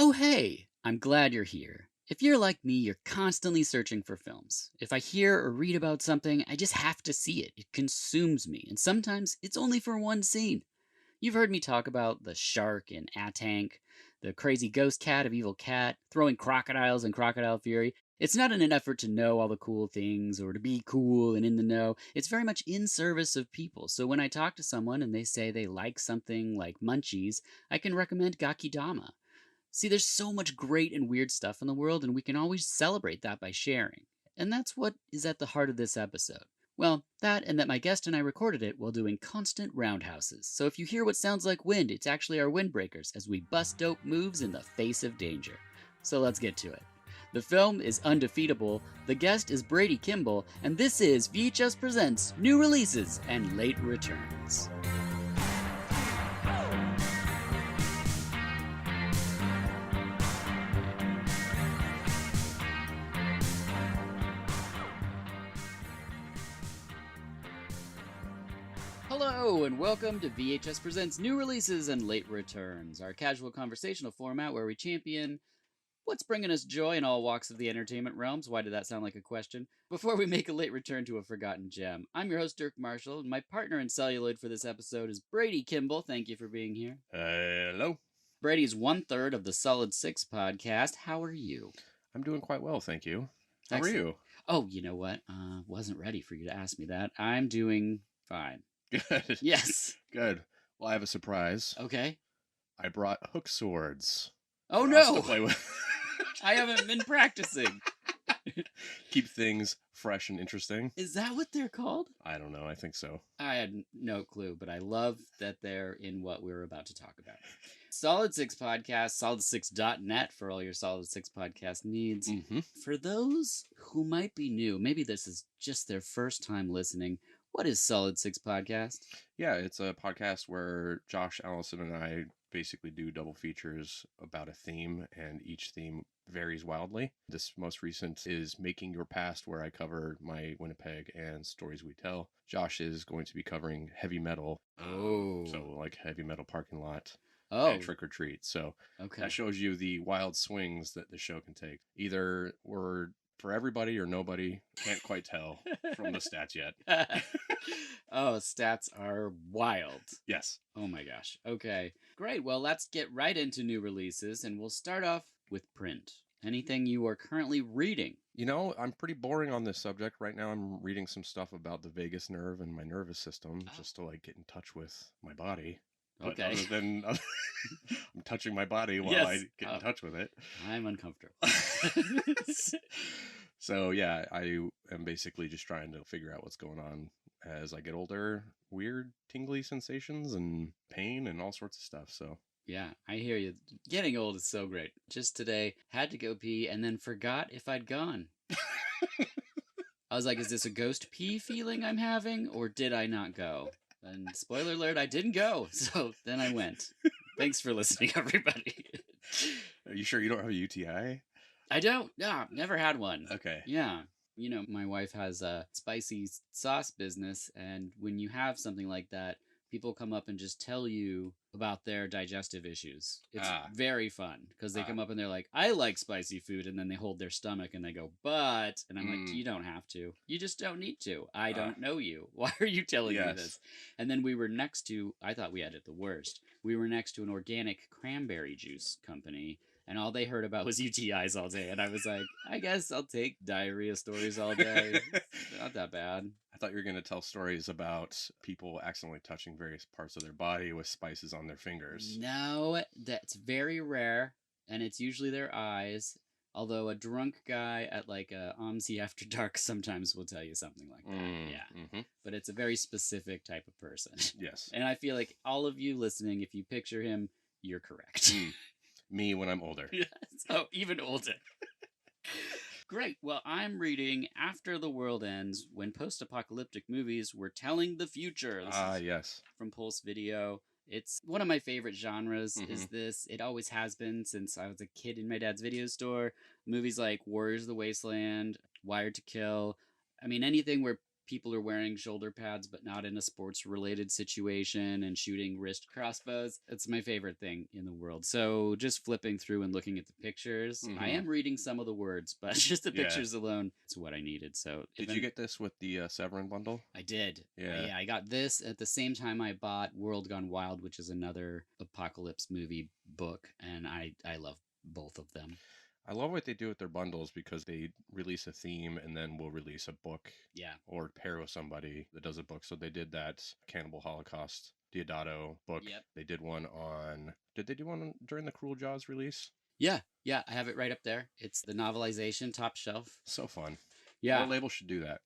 Oh, hey! I'm glad you're here. If you're like me, you're constantly searching for films. If I hear or read about something, I just have to see it. It consumes me, and sometimes it's only for one scene. You've heard me talk about the shark in A Tank, the crazy ghost cat of Evil Cat, throwing crocodiles in Crocodile Fury. It's not in an effort to know all the cool things or to be cool and in the know. It's very much in service of people. So when I talk to someone and they say they like something like Munchies, I can recommend Gakidama. See, there's so much great and weird stuff in the world, and we can always celebrate that by sharing. And that's what is at the heart of this episode. Well, that and that my guest and I recorded it while doing constant roundhouses. So if you hear what sounds like wind, it's actually our windbreakers as we bust dope moves in the face of danger. So let's get to it. The film is Undefeatable, the guest is Brady Kimball, and this is VHS Presents New Releases and Late Returns. Hello, and welcome to VHS Presents New Releases and Late Returns, our casual conversational format where we champion what's bringing us joy in all walks of the entertainment realms. Why did that sound like a question? Before we make a late return to a forgotten gem. I'm your host, Dirk Marshall, and my partner in celluloid for this episode is Brady Kimball. Thank you for being here. Hello. Brady's 1/3 of the Solid Six podcast. How are you? I'm doing quite well, thank you. How Excellent. are you? Oh, you know what? Wasn't ready for you to ask me that. I'm doing fine. Good. Yes. Good. Well, I have a surprise. Okay. I brought hook swords. Oh, for us to no! play with. I haven't been practicing. Keep things fresh and interesting. Is that what they're called? I don't know. I think so. I had no clue, but I love that they're in what we're about to talk about. Solid Six Podcast, solid6.net for all your Solid Six Podcast needs. Mm-hmm. For those who might be new, maybe this is just their first time listening, what is Solid Six Podcast? Yeah, it's a podcast where Josh, Allison, and I basically do double features about a theme, and each theme varies wildly. This most recent is Making Your Past, where I cover my Winnipeg and Stories We Tell. Josh is going to be covering heavy metal. Oh. So like heavy metal parking lot. Oh. And trick or treat. So Okay. that shows you the wild swings that the show can take. Either we're for everybody or nobody. Can't quite tell from the stats yet. Oh, stats are wild. Yes. Oh my gosh. Okay. Great. Well, let's get right into new releases, and we'll start off with print. Anything you are currently reading? You know, I'm pretty boring on this subject. Right now I'm reading some stuff about the vagus nerve and my nervous system just to like get in touch with my body. But okay. Other than I'm touching my body while I get in touch with it. I'm uncomfortable. So yeah, I am basically just trying to figure out what's going on as I get older. Weird tingly sensations and pain and all sorts of stuff. So yeah, I hear you. Getting old is so great. Just today, had to go pee and then forgot if I'd gone. I was like, is this a ghost pee feeling I'm having, or did I not go? And spoiler alert, I didn't go. So then I went. Thanks for listening, everybody. Are you sure you don't have a UTI? I don't. No, never had one. Okay. Yeah. You know, my wife has a spicy sauce business, and when you have something like that, people come up and just tell you about their digestive issues. It's very fun because they come up and they're like, I like spicy food, and then they hold their stomach and they go, but, and I'm like, you don't have to. You just don't need to. I don't know you. Why are you telling me this? And then we were next to, I thought we had it the worst. We were next to an organic cranberry juice company, and all they heard about was UTIs all day. And I was like, I guess I'll take diarrhea stories all day. It's not that bad. I thought you were going to tell stories about people accidentally touching various parts of their body with spices on their fingers. No, that's very rare, and it's usually their eyes. Although a drunk guy at like a OMSI After Dark sometimes will tell you something like that. Yeah. Mm-hmm. But it's a very specific type of person. Yes. And I feel like all of you listening, if you picture him, you're correct. Me when I'm older. Yes. Oh, even older. Great. Well, I'm reading After the World Ends, When Post-Apocalyptic Movies Were Telling the Future. Yes. From Pulse Video. It's one of my favorite genres, is this. It always has been since I was a kid in my dad's video store. Movies like Warriors of the Wasteland, Wired to Kill. I mean, anything where people are wearing shoulder pads, but not in a sports related situation and shooting wrist crossbows. It's my favorite thing in the world. So just flipping through and looking at the pictures, I Mm-hmm. am reading some of the words, but just the Yeah. pictures alone, it's what I needed. So Did you get this with the Severin bundle? I did. Yeah. Yeah, I got this at the same time I bought World Gone Wild, which is another apocalypse movie book, and I love both of them. I love what they do with their bundles because they release a theme and then will release a book Yeah. or pair with somebody that does a book. So they did that Cannibal Holocaust Diodato book. Yep. They did one on. Did they do one during the Cruel Jaws release? Yeah, yeah, I have it right up there. It's the novelization, top shelf. So fun. Yeah, More labels should do that.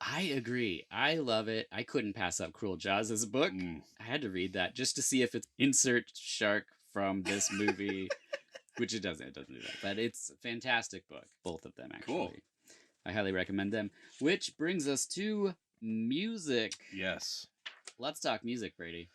I agree. I love it. I couldn't pass up Cruel Jaws as a book. I had to read that just to see if it's insert shark from this movie, which it doesn't. It doesn't do that. But it's a fantastic book. Both of them, actually. Cool. I highly recommend them. Which brings us to music. Yes. Let's talk music, Brady.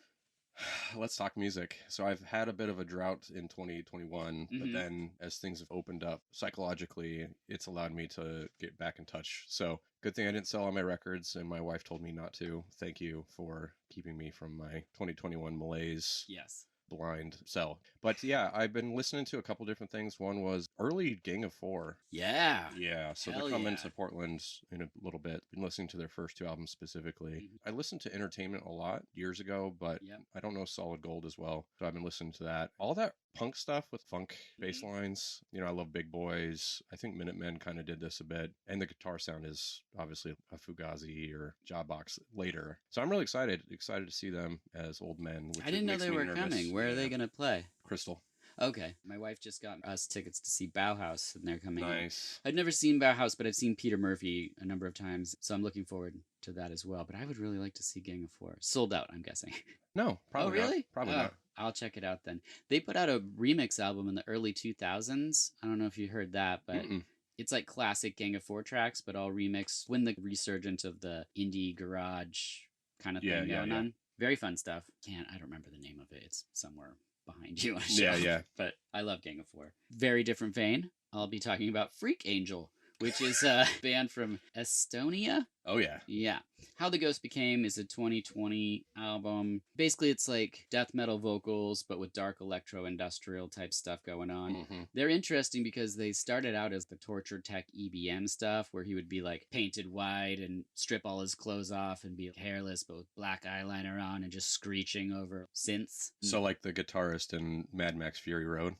Let's talk music. So I've had a bit of a drought in 2021, but Mhm. then as things have opened up psychologically, it's allowed me to get back in touch. So good thing I didn't sell all my records, and my wife told me not to. Thank you for keeping me from my 2021 malaise. Yes. Blind sell. But yeah, I've been listening to a couple different things. One was early Gang of Four. Yeah. Yeah, so Hell they're coming yeah. to Portland in a little bit. Been listening to their first two albums specifically. Mhm. I listened to Entertainment a lot years ago, but Yep. I don't know Solid Gold as well. So I've been listening to that. All that punk stuff with funk bass lines. You know, I love Big Boys. I think Minutemen kind of did this a bit. And the guitar sound is obviously a Fugazi or Jawbox later. So I'm really excited to see them as old men. Which I didn't know makes they me were nervous. coming. Where are they Yeah. going to play? Crystal. Okay. My wife just got us tickets to see Bauhaus, and they're coming in. Nice. I've never seen Bauhaus, but I've seen Peter Murphy a number of times, so I'm looking forward to that as well. But I would really like to see Gang of Four. Sold out, I'm guessing. No, probably oh, really? not. Probably Oh, not. I'll check it out then. They put out a remix album in the early 2000s. I don't know if you heard that, but Mm-mm. it's like classic Gang of Four tracks, but all remixed when the resurgence of the indie garage kind of thing going on. Very fun stuff. I don't remember the name of it. It's somewhere behind you on a shelf. Yeah. But I love Gang of Four. Very different vein. I'll be talking about Freak Angel, which is a band from Estonia. Oh, yeah. Yeah. How the Ghost Became is a 2020 album. Basically, it's like death metal vocals, but with dark electro industrial type stuff going on. Mm-hmm. They're interesting because they started out as the torture tech EBM stuff, where he would be like painted white and strip all his clothes off and be hairless, but with black eyeliner on and just screeching over synths. So, like the guitarist in Mad Max Fury Road?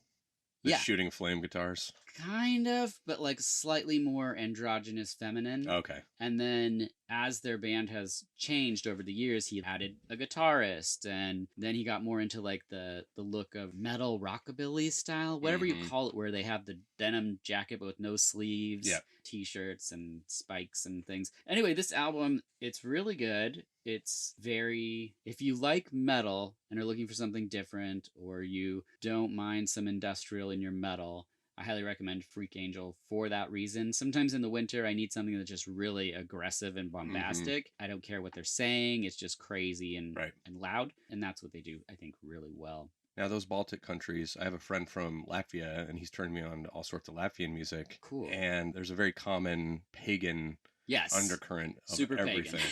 The Yeah. shooting flame guitars? Kind of, but like slightly more androgynous feminine. Okay. And then as their band has changed over the years, he added a guitarist, and then he got more into like the look of metal rockabilly style, whatever you call it, where they have the denim jacket but with no sleeves, t-shirts and spikes and things. Anyway, this album, it's really good. It's very, if you like metal and are looking for something different, or you don't mind some industrial in your metal, I highly recommend Freak Angel for that reason. Sometimes in the winter, I need something that's just really aggressive and bombastic. I don't care what they're saying. It's just crazy and loud. And that's what they do, I think, really well. Now, those Baltic countries, I have a friend from Latvia, and he's turned me on to all sorts of Latvian music. Cool. And there's a very common pagan undercurrent of super everything. Pagan.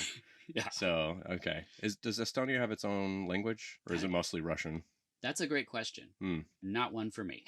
Yeah. So, okay. Does Estonia have its own language, or is it mostly Russian? That's a great question. Not one for me.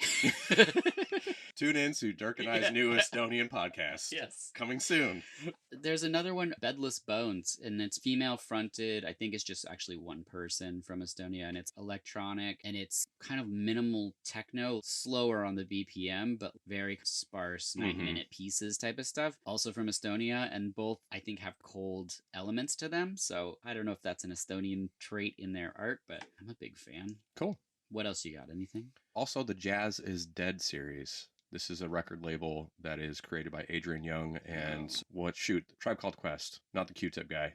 Tune in to Dirk and I's new Estonian podcast. Yes. Coming soon. There's another one, Bedless Bones, and it's female fronted. I think it's just actually one person from Estonia, and it's electronic, and it's kind of minimal techno, slower on the BPM, but very sparse 9-minute pieces type of stuff. Also from Estonia, and both I think have cold elements to them. So I don't know if that's an Estonian trait in their art, but I'm a big fan. Cool. What else you got? Anything? Also, the Jazz is Dead series. This is a record label that is created by Adrian Young and Tribe Called Quest. Not the Q-Tip guy.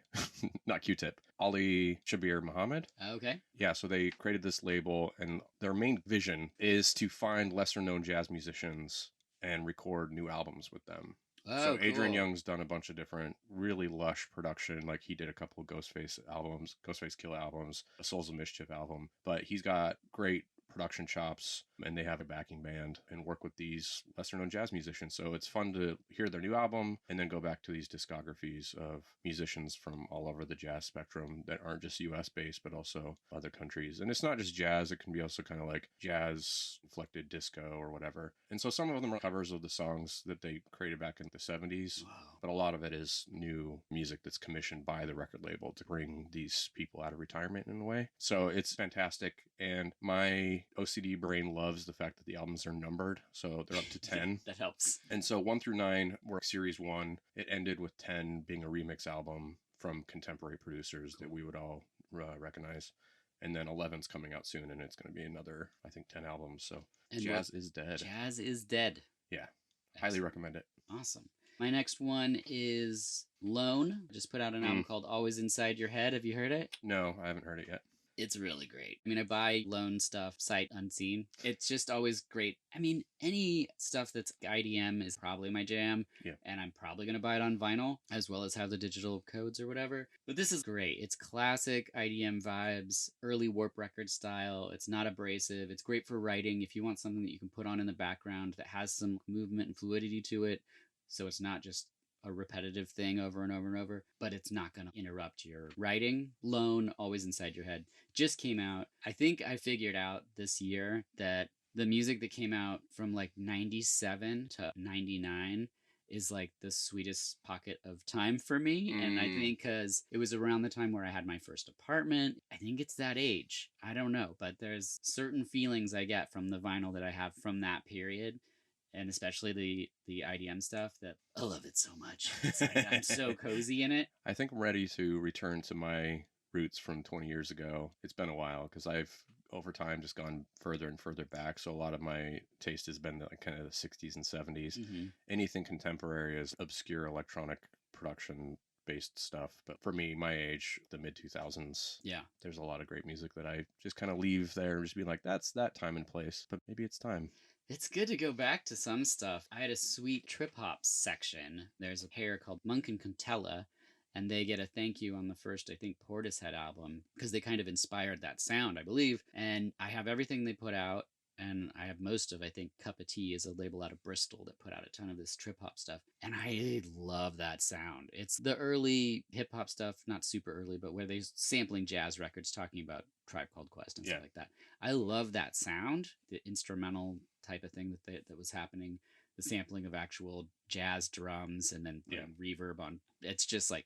Not Q-Tip. Ali Shabir Muhammad. Okay. Yeah, so they created this label, and their main vision is to find lesser-known jazz musicians and record new albums with them. Oh, so Adrian cool. Young's done a bunch of different really lush production. Like he did a couple of Ghostface albums, Ghostface Killah albums, a Souls of Mischief album. But he's got great production chops. and they have a backing band and work with these lesser known jazz musicians. So it's fun to hear their new album and then go back to these discographies of musicians from all over the jazz spectrum that aren't just US based, but also other countries. And it's not just jazz, it can be also kind of like jazz inflected disco or whatever. And so some of them are covers of the songs that they created back in the 70s, Wow. but a lot of it is new music that's commissioned by the record label to bring these people out of retirement in a way. So it's fantastic. And my OCD brain loves the fact that the albums are numbered. So they're up to 10. Yeah, that helps. And so 1 through 9 were series 1. It ended with 10 being a remix album from contemporary producers that we would all recognize. And then 11's coming out soon, and it's going to be another, I think, 10 albums. So And Jazz is Dead. Jazz is Dead. Yeah. Highly recommend it. Awesome. My next one is Lone. Just put out an album called Always Inside Your Head. Have you heard it? No, I haven't heard it yet. It's really great. I mean, I buy Lone stuff sight unseen. It's just always great. I mean, any stuff that's IDM is probably my jam. Yeah. And I'm probably going to buy it on vinyl as well as have the digital codes or whatever. But this is great. It's classic IDM vibes, early Warp Record style. It's not abrasive. It's great for writing if you want something that you can put on in the background that has some movement and fluidity to it. So it's not just a repetitive thing over and over and over, but it's not going to interrupt your writing. Lone, Always Inside Your Head, just came out. I think I figured out this year that the music that came out from like 97 to 99 is like the sweetest pocket of time for me. And I think because it was around the time where I had my first apartment, I think it's that age. I don't know, but there's certain feelings I get from the vinyl that I have from that period. And especially the IDM stuff that I love it so much. It's like, I'm so cozy in it. I think I'm ready to return to my roots from 20 years ago. It's been a while because I've over time just gone further and further back. So a lot of my taste has been like kind of the 60s and 70s. Mm-hmm. Anything contemporary is obscure electronic production based stuff. But for me, my age, the mid 2000s, Yeah, there's a lot of great music that I just kind of leave there and just be like, that's that time and place. But maybe it's time. it's good to go back to some stuff. I had a sweet trip hop section. There's a pair called Monk and Contella, and they get a thank you on the first, I think, Portishead album because they kind of inspired that sound, I believe. And I have everything they put out. And I have most of, I think, Cup of Tea is a label out of Bristol that put out a ton of this trip hop stuff. And I love that sound. It's the early hip hop stuff, not super early, but where they're sampling jazz records talking about Tribe Called Quest and stuff like that. I love that sound, the instrumental type of thing that was happening, the sampling of actual jazz drums and then putting reverb on. It's just like,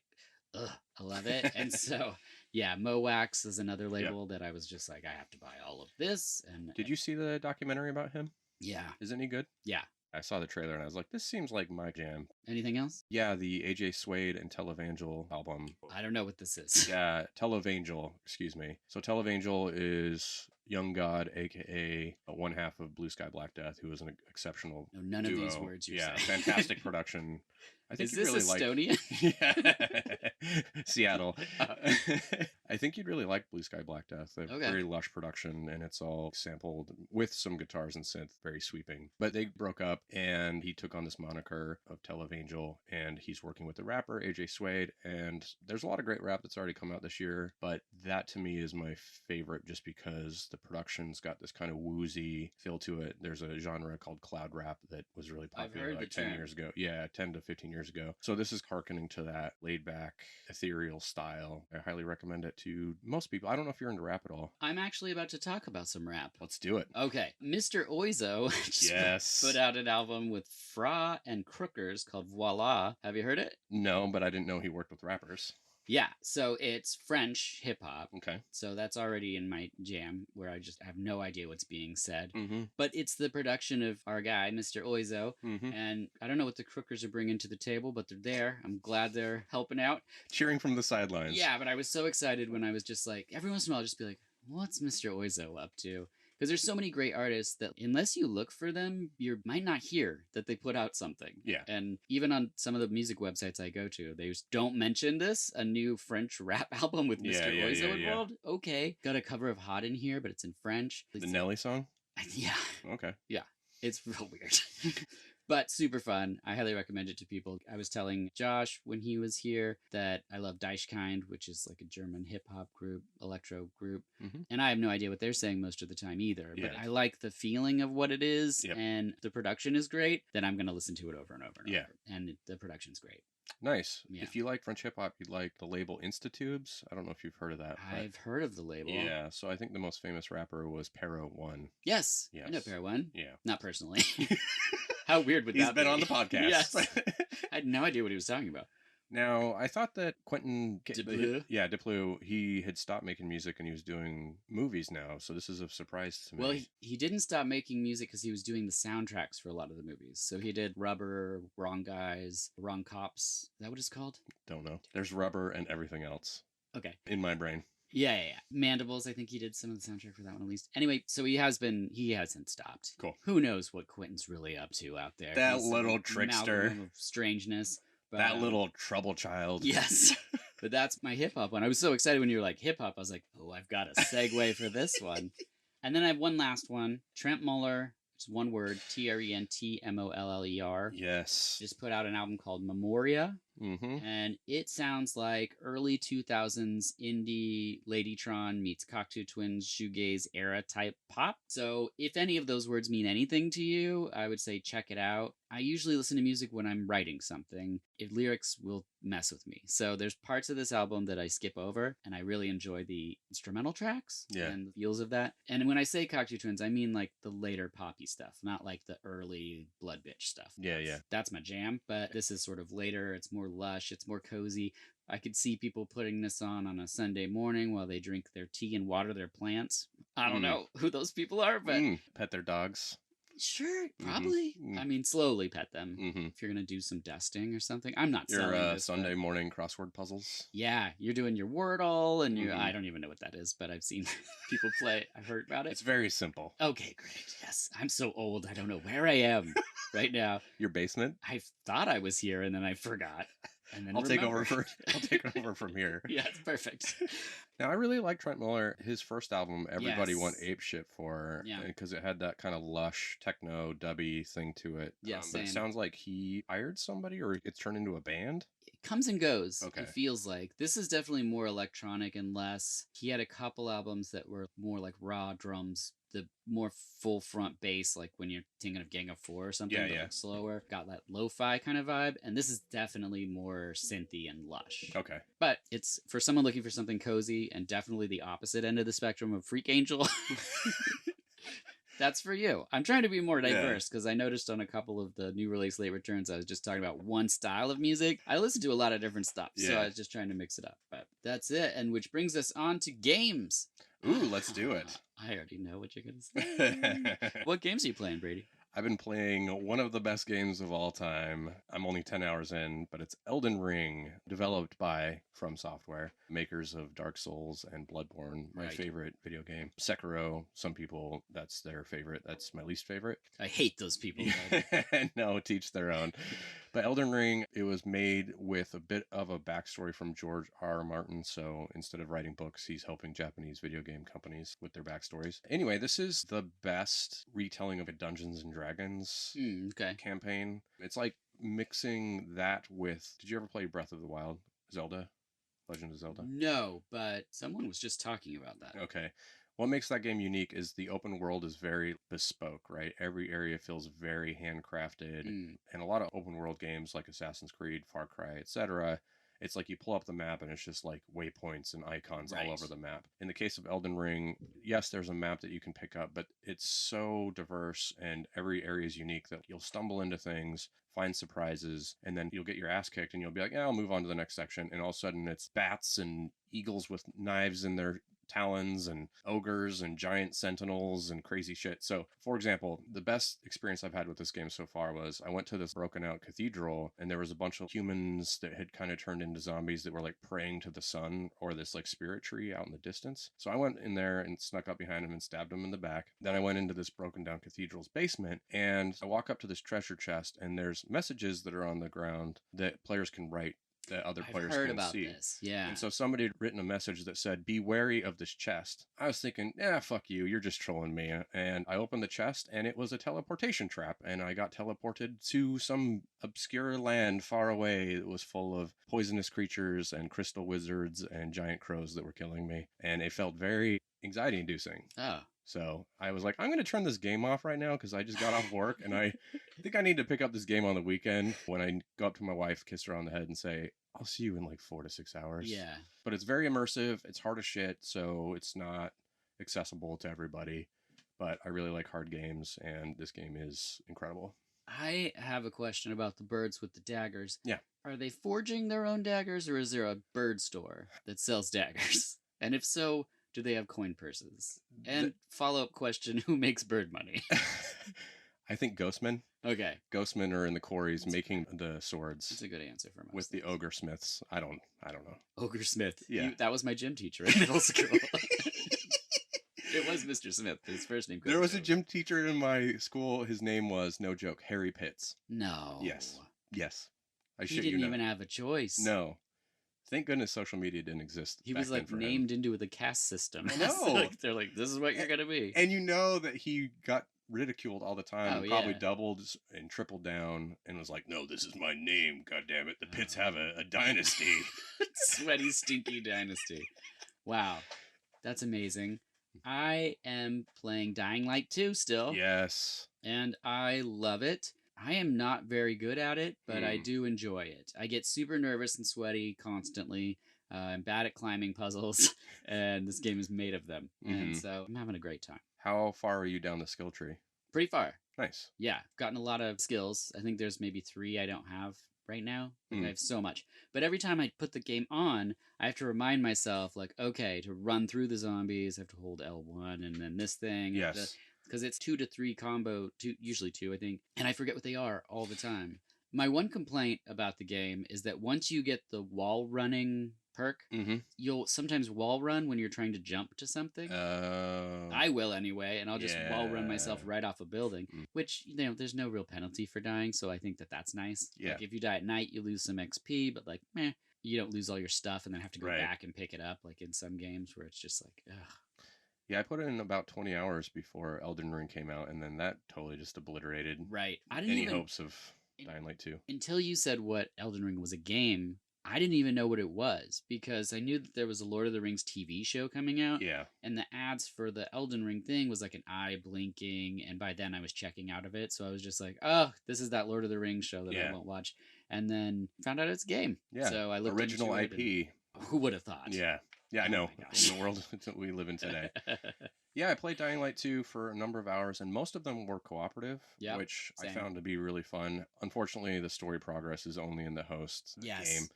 ugh, I love it. And so, yeah, Mowax is another label that I was just like, I have to buy all of this. And Did you see the documentary about him? Yeah. Isn't he good? Yeah. I saw the trailer and I was like, this seems like my jam. Anything else? Yeah, the AJ Suede and Televangel album. I don't know what this is. Yeah, Televangel, excuse me. So Televangel is Young God, aka one half of Blue Sky Black Death, who was an exceptional No, none duo. of these words you're saying. Fantastic production. I think Is this really Estonia? Yeah. Seattle. I think you'd really like Blue Sky Black Death. They have very lush production, and it's all sampled with some guitars and synth, very sweeping. But they broke up, and he took on this moniker of Televangel, and he's working with the rapper AJ Suede. And there's a lot of great rap that's already come out this year, but that to me is my favorite, just because the production's got this kind of woozy feel to it. There's a genre called cloud rap that was really popular like 10 years ago. Yeah, 10 to 15 years ago. So this is hearkening to that laid back, ethereal style. I highly recommend it to most people. I don't know if you're into rap at all. I'm actually about to talk about some rap. Let's do it. Okay. Mr. Oizo just put out an album with Fra and Crookers called Voila. Have you heard it? No, but I didn't know he worked with rappers. Yeah, so it's French hip hop. Okay. So that's already in my jam where I just have no idea what's being said. Mm-hmm. But it's the production of our guy, Mr. Oizo. Mm-hmm. And I don't know what the Crookers are bringing to the table, but they're there. I'm glad they're helping out. Cheering from the sidelines. Yeah, but I was so excited when I was just like, every once in a while, I'll just be like, what's Mr. Oizo up to? Because there's so many great artists that unless you look for them, you might not hear that they put out something. Yeah. And even on some of the music websites I go to, they just don't mention this, a new French rap album with Mr. Oizo involved. Okay. Got a cover of Hot in here, but it's in French. The Nelly song? Yeah. Okay. Yeah. It's real weird. But super fun. I highly recommend it to people. I was telling Josh when he was here that I love Deichkind, which is like a German hip hop group, electro group. Mm-hmm. And I have no idea what they're saying most of the time either. Yeah. But I like the feeling of what it is, Yep. and the production is great. Then I'm going to listen to it over and over and Yeah. over. And the production's great. Nice. Yeah. If you like French hip hop, you'd like the label Instatubes. I don't know if you've heard of that. I've heard of the label. Yeah, so I think the most famous rapper was Pero One. Yes. Yes. I know Pair One. Yeah. Not personally. How weird would that be? He's been on the podcast. Yes. I had no idea what he was talking about. Now, I thought that Quentin Dupieux? he had stopped making music and he was doing movies now. So this is a surprise to me. Well, he didn't stop making music because he was doing the soundtracks for a lot of the movies. So he did Rubber, Wrong Guys, Wrong Cops. Is that what it's called? Don't know. There's Rubber and everything else Okay. in my brain. Yeah. Mandibles, I think he did some of the soundtrack for that one at least. Anyway, so he hasn't stopped. Cool. Who knows what Quentin's really up to out there. That He's little an trickster. amalgam of strangeness. But, That little trouble child. Yes. But that's my hip hop one. I was so excited when you were like hip hop. I was like, oh, I've got a segue for this one. And then I have one last one. Trent Muller. It's one word. Trentmoller. Yes. Just put out an album called Memoria. Mm-hmm. And it sounds like early 2000s indie Ladytron meets Cocteau Twins shoegaze era type pop. So if any of those words mean anything to you, I would say check it out. I usually listen to music when I'm writing something. If lyrics will mess with me. So there's parts of this album that I skip over, and I really enjoy the instrumental tracks and the feels of that. And when I say Cocteau Twins, I mean like the later poppy stuff, not like the early Blood Bitch stuff. That's my jam, but this is sort of later. It's more lush. It's more cozy. I could see people putting this on a Sunday morning while they drink their tea and water their plants. I don't know who those people are, but pet their dogs. Sure, probably. Mm-hmm. I mean, slowly pet them. Mm-hmm. If you're going to do some dusting or something. I'm not selling this. Sunday morning crossword puzzles? Yeah, you're doing your Wordle, and I don't even know what that is, but I've seen people play. I've heard about it. It's very simple. Okay, great. Yes, I'm so old. I don't know where I am right now. Your basement? I thought I was here, and then I forgot. And then I'll take over from here. Yeah, it's perfect. Now, I really like Trent Muller. His first album, everybody went apeshit for, because it had that kind of lush techno dubby thing to it. Yeah, but it sounds like he hired somebody, or it's turned into a band. It comes and goes. Okay. It feels like this is definitely more electronic and less. He had a couple albums that were more like raw drums. The more full front bass, like when you're thinking of Gang of Four or something, but like slower, got that lo-fi kind of vibe, and this is definitely more synthy and lush. Okay. But it's for someone looking for something cozy, and definitely the opposite end of the spectrum of Freak Angel. That's for you. I'm trying to be more diverse because I noticed on a couple of the new release late returns, I was just talking about one style of music. I listen to a lot of different stuff, so I was just trying to mix it up. But that's it, and which brings us on to games. Ooh, let's do it. I already know what you're going to say. What games are you playing, Brady? I've been playing one of the best games of all time. I'm only 10 hours in, but it's Elden Ring, developed by From Software, makers of Dark Souls and Bloodborne, my favorite video game. Sekiro, some people, that's their favorite. That's my least favorite. I hate those people. No, teach their own. But Elden Ring, it was made with a bit of a backstory from George R. R. Martin. So instead of writing books, he's helping Japanese video game companies with their backstories. Anyway, this is the best retelling of a Dungeons and Dragons campaign. It's like mixing that with... Did you ever play Breath of the Wild? Zelda? Legend of Zelda? No, but someone was just talking about that. Okay. What makes that game unique is the open world is very bespoke, right? Every area feels very handcrafted. And a lot of open world games like Assassin's Creed, Far Cry, etc., it's like you pull up the map and it's just like waypoints and icons all over the map. In the case of Elden Ring, yes, there's a map that you can pick up, but it's so diverse and every area is unique that you'll stumble into things, find surprises, and then you'll get your ass kicked and you'll be like, yeah, I'll move on to the next section. And all of a sudden it's bats and eagles with knives in their talons and ogres and giant sentinels and crazy shit. So, for example, the best experience I've had with this game so far was I went to this broken out cathedral and there was a bunch of humans that had kind of turned into zombies that were like praying to the sun or this like spirit tree out in the distance. So I went in there and snuck up behind them and stabbed them in the back. Then I went into this broken down cathedral's basement and I walk up to this treasure chest and there's messages that are on the ground that players can write that other I've players heard can about see. this. Yeah. And so somebody had written a message that said, "Be wary of this chest." I was thinking, "Yeah, fuck you. You're just trolling me." And I opened the chest and it was a teleportation trap. And I got teleported to some obscure land far away that was full of poisonous creatures and crystal wizards and giant crows that were killing me. And it felt very anxiety inducing. Oh. So I was like, I'm going to turn this game off right now because I just got off work and I think I need to pick up this game on the weekend. When I go up to my wife, kiss her on the head, and say, I'll see you in like 4 to 6 hours. Yeah. But it's very immersive. It's hard as shit, so it's not accessible to everybody. But I really like hard games, and this game is incredible. I have a question about the birds with the daggers. Yeah. Are they forging their own daggers, or is there a bird store that sells daggers? And if so, do they have coin purses? And follow-up question, who makes bird money? I think Ghostmen. Okay. Ghostmen are in the quarries making the swords. That's a good answer for most with the ogre smiths. I don't know. Ogre Smith. Yeah. That was my gym teacher in middle school. It was Mr. Smith. His first name. There was a gym teacher in my school. His name was, no joke, Harry Pitts. No. Yes. I He didn't even have a choice. No. Thank goodness social media didn't exist. He was like named into the caste system. No. So, they're like, this is what you're gonna be. And you know that he got ridiculed all the time. Oh, Probably yeah. doubled and tripled down and was like, "No, this is my name. God damn it! The Pitts have a dynasty." Sweaty, stinky dynasty. Wow, that's amazing. I am playing Dying Light 2 still. Yes. And I love it. I am not very good at it, but I do enjoy it. I get super nervous and sweaty constantly. I'm bad at climbing puzzles, and this game is made of them. And so I'm having a great time. How far are you down the skill tree? Pretty far. Nice. Yeah, I've gotten a lot of skills. I think there's maybe 3 I don't have right now. Like I have so much. But every time I put the game on, I have to remind myself, like, okay, to run through the zombies, I have to hold L1 and then this thing. Yes. Because it's 2 to 3 combo, usually 2, I think. And I forget what they are all the time. My one complaint about the game is that once you get the wall running perk, you'll sometimes wall run when you're trying to jump to something. I will anyway, and I'll just wall run myself right off a building, which, there's no real penalty for dying, so I think that that's nice. Yeah. Like, if you die at night, you lose some XP, but like, you don't lose all your stuff and then have to go back and pick it up, like in some games where it's just like, ugh. Yeah, I put in about 20 hours before Elden Ring came out, and then that totally just obliterated I didn't any even hopes of Dying Light 2. Until you said what Elden Ring was a game, I didn't even know what it was, because I knew that there was a Lord of the Rings TV show coming out. Yeah. And the ads for the Elden Ring thing was like an eye blinking, and by then I was checking out of it, so I was just like, oh, this is that Lord of the Rings show that I won't watch. And then found out it's a game. Yeah. So I looked original into it. IP. Who would have thought? Yeah. Yeah, I know. my gosh. In the world that we live in today. Yeah, I played Dying Light 2 for a number of hours, and most of them were cooperative, which same. I found to be really fun. Unfortunately, the story progress is only in the host game.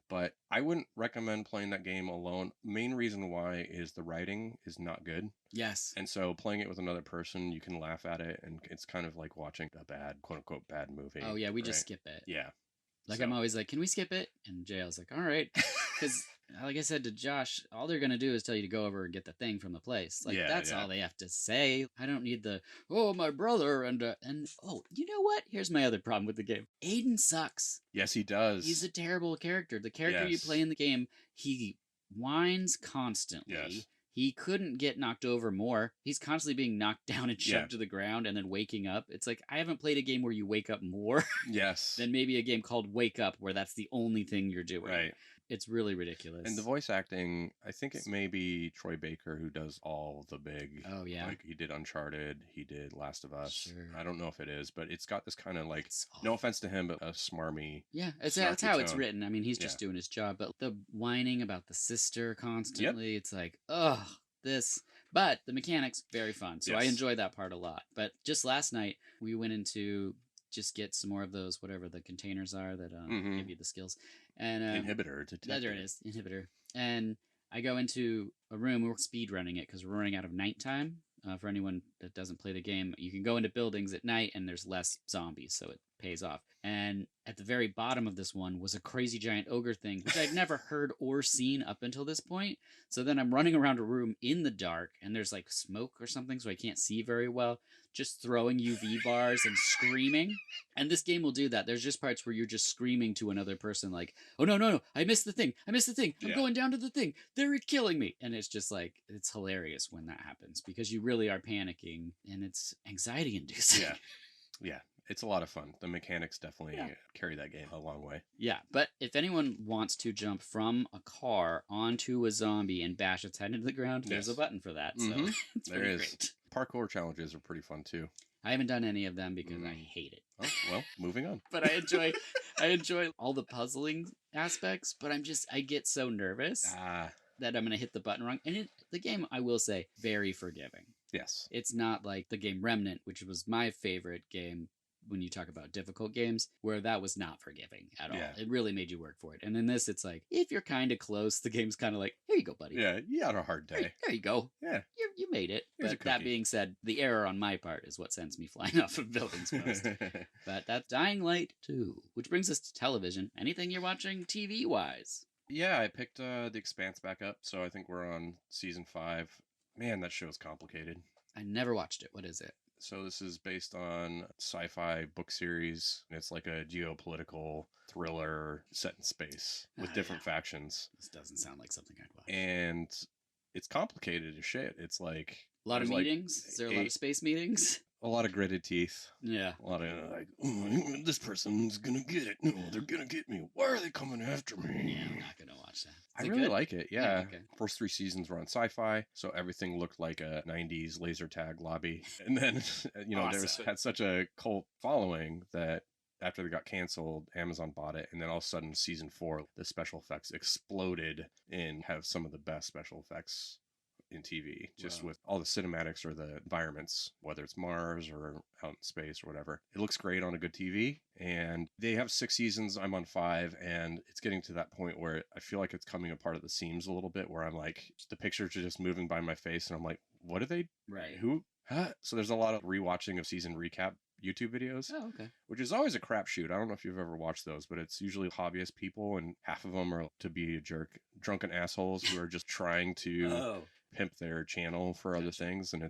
But I wouldn't recommend playing that game alone. Main reason why is the writing is not good. Yes. And so playing it with another person, you can laugh at it, and it's kind of like watching a bad, quote-unquote, bad movie. Oh, yeah, we just skip it. Yeah. Like, I'm always like, can we skip it? And JL's like, all right. Because, like I said to Josh, all they're going to do is tell you to go over and get the thing from the place. Like, that's all they have to say. I don't need oh, my brother, and oh, you know what? Here's my other problem with the game. Aiden sucks. Yes, he does. He's a terrible character. The character you play in the game, he whines constantly. Yes. He couldn't get knocked over more. He's constantly being knocked down and shoved to the ground and then waking up. It's like, I haven't played a game where you wake up more than maybe a game called Wake Up, where that's the only thing you're doing. Right. It's really ridiculous. And the voice acting, I think it may be Troy Baker who does all the big. Oh, yeah. Like, he did Uncharted, he did Last of Us. Sure. I don't know if it is, but it's got this kind of like, no offense to him, but a smarmy. Yeah, that's how it's written. I mean, he's just doing his job. But the whining about the sister constantly, it's like, ugh, this. But the mechanics, very fun. So I enjoy that part a lot. But just last night, we went into just get some more of those, whatever the containers are that give you the skills. And Inhibitor. There it is, inhibitor. And I go into a room, we're speed running it because we're running out of nighttime. For anyone that doesn't play the game, you can go into buildings at night and there's less zombies, so it pays off. And at the very bottom of this one was a crazy giant ogre thing, which I'd never heard or seen up until this point. So then I'm running around a room in the dark, and there's like smoke or something, so I can't see very well, just throwing UV bars and screaming. And this game will do that. There's just parts where you're just screaming to another person, like, oh, no, no, no, I missed the thing. I missed the thing. I'm going down to the thing. They're killing me. And it's just like, it's hilarious when that happens because you really are panicking and it's anxiety inducing. Yeah. Yeah. It's a lot of fun. The mechanics definitely carry that game a long way. Yeah, but if anyone wants to jump from a car onto a zombie and bash its head into the ground, there's a button for that. So it's pretty great. Parkour challenges are pretty fun too. I haven't done any of them because I hate it. Oh, well, moving on. But I enjoy all the puzzling aspects, but I get so nervous that I'm going to hit the button wrong. And the game, I will say, very forgiving. Yes. It's not like the game Remnant, which was my favorite game when you talk about difficult games, where that was not forgiving at all. It really made you work for it. And in this, it's like, if you're kind of close, the game's kind of like, here you go, buddy. Yeah, you had a hard day. There you go. Yeah. You made it. Here's But that being said, the error on my part is what sends me flying off of buildings most. But that's Dying Light 2, which brings us to television. Anything you're watching TV-wise? Yeah, I picked The Expanse back up, so I think we're on season 5. Man, that show is complicated. I never watched it. What is it? So this is based on sci-fi book series. It's like a geopolitical thriller set in space with different factions. This doesn't sound like something I'd watch. And it's complicated as shit. It's like a lot of meetings. Is there a lot of space meetings? A lot of gritted teeth. Yeah. A lot of like, oh, this person's gonna get it. No, they're gonna get me. Why are they coming after me? Yeah, I'm not gonna watch that. I really like it. Yeah. Okay. First 3 seasons were on Sci-Fi, so everything looked like a 90s laser tag lobby. And then, awesome. Had such a cult following that after they got canceled, Amazon bought it, and then all of a sudden, season 4, the special effects exploded and have some of the best special effects in TV, just with all the cinematics or the environments, whether it's Mars or out in space or whatever. It looks great on a good TV, and they have 6 seasons. I'm on 5, and it's getting to that point where I feel like it's coming apart at the seams a little bit, where I'm like, the pictures are just moving by my face, and I'm like, what are they? Right. Who? Huh? So there's a lot of rewatching of season recap YouTube videos, which is always a crapshoot. I don't know if you've ever watched those, but it's usually hobbyist people, and half of them are to be a jerk, drunken assholes who are just trying to pimp their channel for other things. And I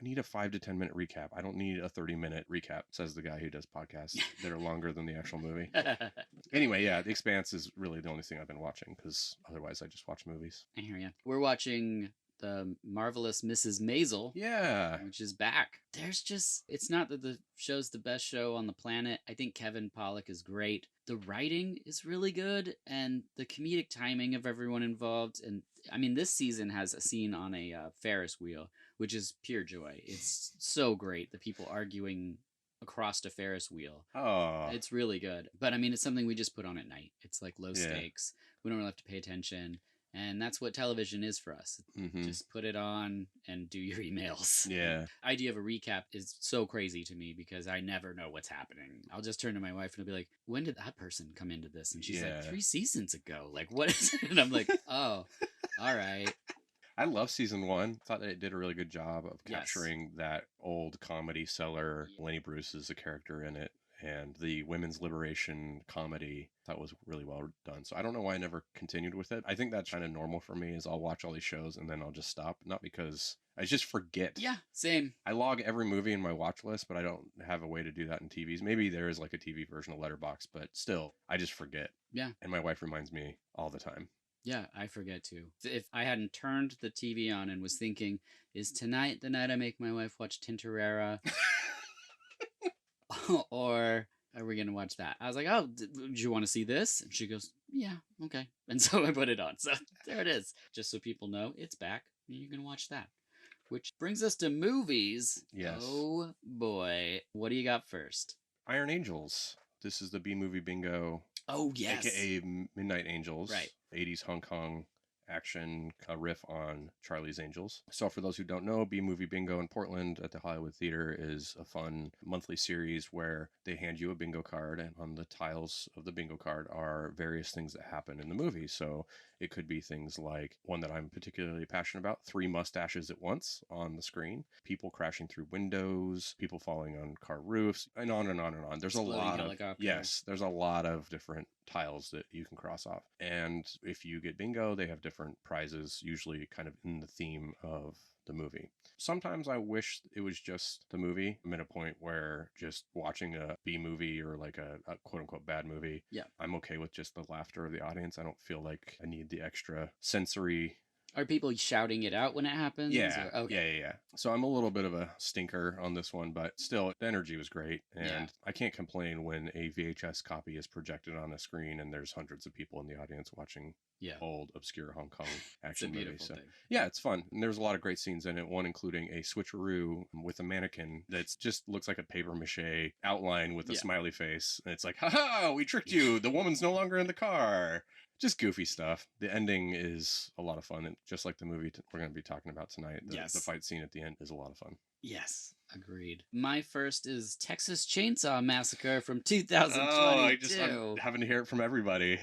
need a 5 to 10 minute recap. I don't need a 30-minute recap, says the guy who does podcasts that are longer than the actual movie. Anyway, yeah, The Expanse is really the only thing I've been watching, because otherwise I just watch movies. I hear you. We're watching The Marvelous Mrs. Maisel. Yeah. Which is back. It's not that the show's the best show on the planet. I think Kevin Pollak is great. The writing is really good, and the comedic timing of everyone involved. And I mean, this season has a scene on a Ferris wheel, which is pure joy. It's so great. The people arguing across a Ferris wheel. Oh. It's really good. But I mean, it's something we just put on at night. It's like low stakes. We don't really have to pay attention. And that's what television is for us. Just put it on and do your emails. Yeah. Idea of a recap is so crazy to me because I never know what's happening. I'll just turn to my wife and I'll be like, when did that person come into this? And she's like, 3 seasons ago. Like, what is it? And I'm like, oh, all right. I love season 1. Thought that it did a really good job of capturing that old comedy seller. Lenny Bruce is a character in it. And the women's liberation comedy, that was really well done. So I don't know why I never continued with it. I think that's kind of normal for me, is I'll watch all these shows and then I'll just stop. Not because I just forget. Yeah, same. I log every movie in my watch list, but I don't have a way to do that in TVs. Maybe there is like a TV version of Letterboxd, but still, I just forget. Yeah. And my wife reminds me all the time. Yeah, I forget too. If I hadn't turned the TV on and was thinking, is tonight the night I make my wife watch Tintorera? Or are we going to watch that? I was like, oh, do you want to see this? And she goes, yeah, okay. And so I put it on. So there it is. Just so people know it's back. You can watch that. Which brings us to movies. Yes. Oh, boy. What do you got first? Iron Angels. This is the B-movie bingo. Oh, yes. AKA Midnight Angels. Right. 80s Hong Kong action, a riff on Charlie's Angels. So for those who don't know, B-Movie Bingo in Portland at the Hollywood Theater is a fun monthly series where they hand you a bingo card, and on the tiles of the bingo card are various things that happen in the movie. So It could be things like one that I'm particularly passionate about, 3 mustaches at once on the screen, people crashing through windows, people falling on car roofs, and on and on and on. There's a Exploding lot of, helicopter. yes, there's a lot of different tiles that you can cross off. And if you get bingo, they have different prizes, usually kind of in the theme of the movie. Sometimes I wish it was just the movie. I'm at a point where just watching a B movie or like a quote unquote bad movie, Yeah. I'm okay with just the laughter of the audience. I don't feel like I need the extra sensory. Are people shouting it out when it happens? Yeah, Or, okay. yeah. So I'm a little bit of a stinker on this one, but still, the energy was great. And Yeah. I can't complain when a VHS copy is projected on a screen and there's hundreds of people in the audience watching Yeah. old, obscure Hong Kong It's a action movie. beautiful So thing. yeah, it's fun. And there's a lot of great scenes in it, one including a switcheroo with a mannequin that just looks like a paper mache outline with a Yeah. smiley face. And it's like, haha, we tricked you. The woman's no longer in the car. Just goofy stuff. The ending is a lot of fun. And just like the movie we're going to be talking about tonight, the Yes. fight scene at the end is a lot of fun. Yes, agreed. My first is Texas Chainsaw Massacre from 2022. I'm having to hear it from everybody.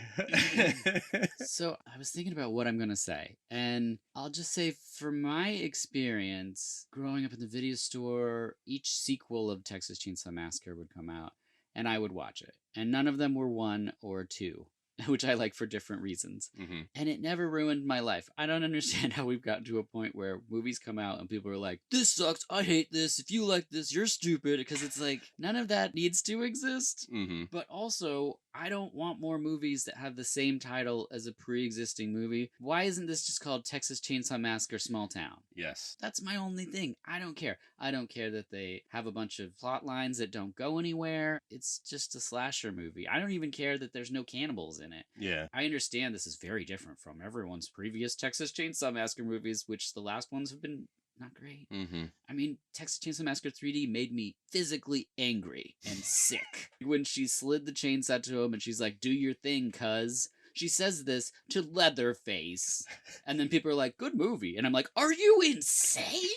So I was thinking about what I'm going to say. And I'll just say, for my experience, growing up in the video store, each sequel of Texas Chainsaw Massacre would come out, and I would watch it. And none of them were 1 or 2. Which I like for different reasons. Mm-hmm. And it never ruined my life. I don't understand how we've gotten to a point where movies come out and people are like, this sucks, I hate this, if you like this, you're stupid. Because it's like, none of that needs to exist. Mm-hmm. But also, I don't want more movies that have the same title as a pre-existing movie. Why isn't this just called Texas Chainsaw Massacre Small Town? Yes. That's my only thing. I don't care. I don't care that they have a bunch of plot lines that don't go anywhere. It's just a slasher movie. I don't even care that there's no cannibals in it. Yeah. I understand this is very different from everyone's previous Texas Chainsaw Massacre movies, which the last ones have been not great. Mm-hmm. I mean, Texas Chainsaw Massacre 3D made me physically angry and sick. When she slid the chainsaw to him and she's like, do your thing, cuz. She says this to Leatherface. And then people are like, good movie. And I'm like, are you insane?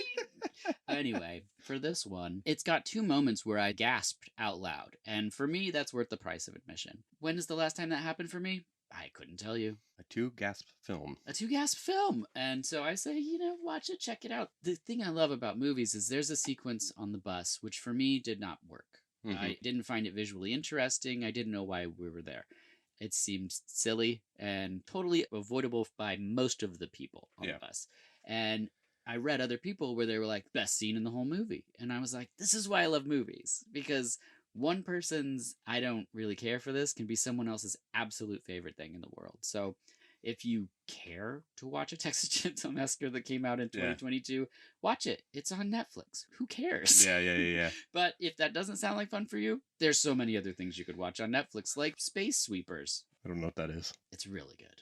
Anyway, for this one, it's got 2 moments where I gasped out loud. And for me, that's worth the price of admission. When is the last time that happened for me? I couldn't tell you. A 2-gasp film. A 2-gasp film. And so I say, watch it, check it out. The thing I love about movies is there's a sequence on the bus, which for me did not work. Mm-hmm. I didn't find it visually interesting. I didn't know why we were there. It seemed silly and totally avoidable by most of the people on the bus. And I read other people where they were like, best scene in the whole movie. And I was like, this is why I love movies. Because one person's, I don't really care for this, can be someone else's absolute favorite thing in the world. So if you care to watch a Texas Chainsaw Massacre that came out in 2022, watch it. It's on Netflix. Who cares? Yeah. But if that doesn't sound like fun for you, there's so many other things you could watch on Netflix, like Space Sweepers. I don't know what that is. It's really good.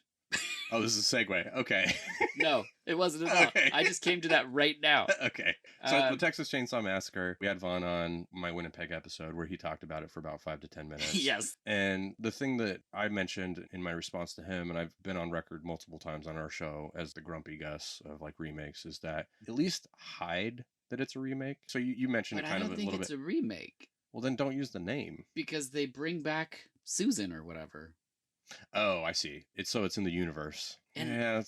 Oh, this is a segue. Okay. No, it wasn't at all. Okay. I just came to that right now. Okay. So the Texas Chainsaw Massacre, we had Vaughn on my Winnipeg episode where he talked about it for about 5 to 10 minutes. Yes. And the thing that I mentioned in my response to him, and I've been on record multiple times on our show as the grumpy Gus of like remakes, is that at least hide that it's a remake. So you mentioned But it kind I of don't a think little it's bit. a remake Well, then don't use the name. because they bring back Susan or whatever. Oh, I see. It's in the universe. And yeah,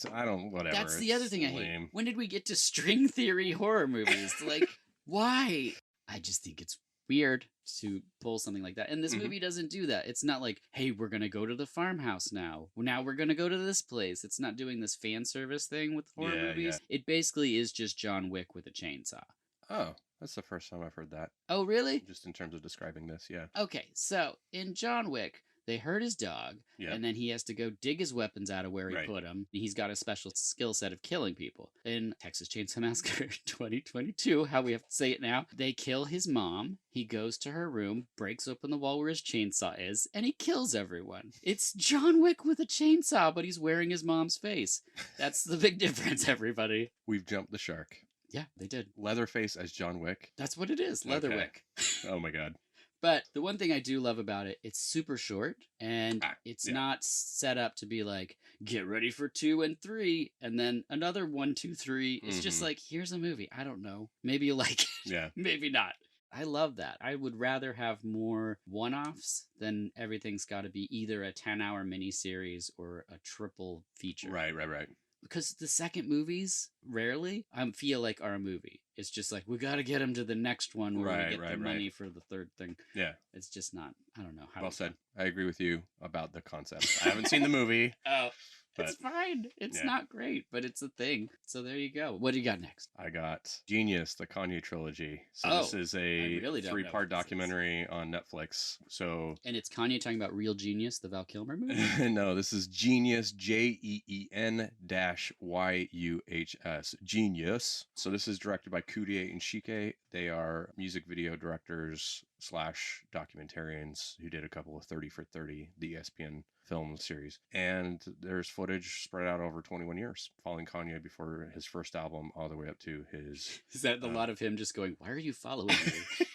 whatever. That's the other It's thing I hate. lame. When did we get to string theory horror movies? Like, why? I just think it's weird to pull something like that. And this movie doesn't do that. It's not like, hey, we're going to go to the farmhouse now. Now we're going to go to this place. It's not doing this fan service thing with horror movies. Yeah. It basically is just John Wick with a chainsaw. Oh, that's the first time I've heard that. Oh, really? Just in terms of describing this, yeah. Okay, so in John Wick, they hurt his dog, and then he has to go dig his weapons out of where he put them. He's got a special skill set of killing people. In Texas Chainsaw Massacre 2022, how we have to say it now, they kill his mom. He goes to her room, breaks open the wall where his chainsaw is, and he kills everyone. It's John Wick with a chainsaw, but he's wearing his mom's face. That's the big difference, everybody. We've jumped the shark. Yeah, they did. Leatherface as John Wick. That's what it is, Leatherwick. Oh my god. But the one thing I do love about it, it's super short, and it's not set up to be like, get ready for 2 and 3, and then another 1, 2, 3. It's just like, here's a movie. I don't know. Maybe you like it. Yeah. Maybe not. I love that. I would rather have more one-offs than everything's got to be either a 10-hour miniseries or a triple feature. Right. Because the second movies rarely I feel like are a movie. It's just like we got to get them to the next one where we get the money for the third thing. Yeah. It's just not. I don't know how. Well said. I agree with you about the concept. I haven't seen the movie. Oh, but it's fine. It's yeah. not great, but it's a thing. So there you go. What do you got next? I got Genius, the Kanye trilogy. So this is a really don't know three-part what this is. documentary on Netflix. So And it's Kanye talking about Real Genius, the Val Kilmer movie? no, this is Genius, JEEN-YUHS. Genius. So this is directed by Kudier and Shike. They are music video directors / documentarians who did a couple of 30 for 30, the ESPN film series. And there's footage spread out over 21 years, following Kanye before his first album all the way up to his... Is that a lot of him just going, why are you following me?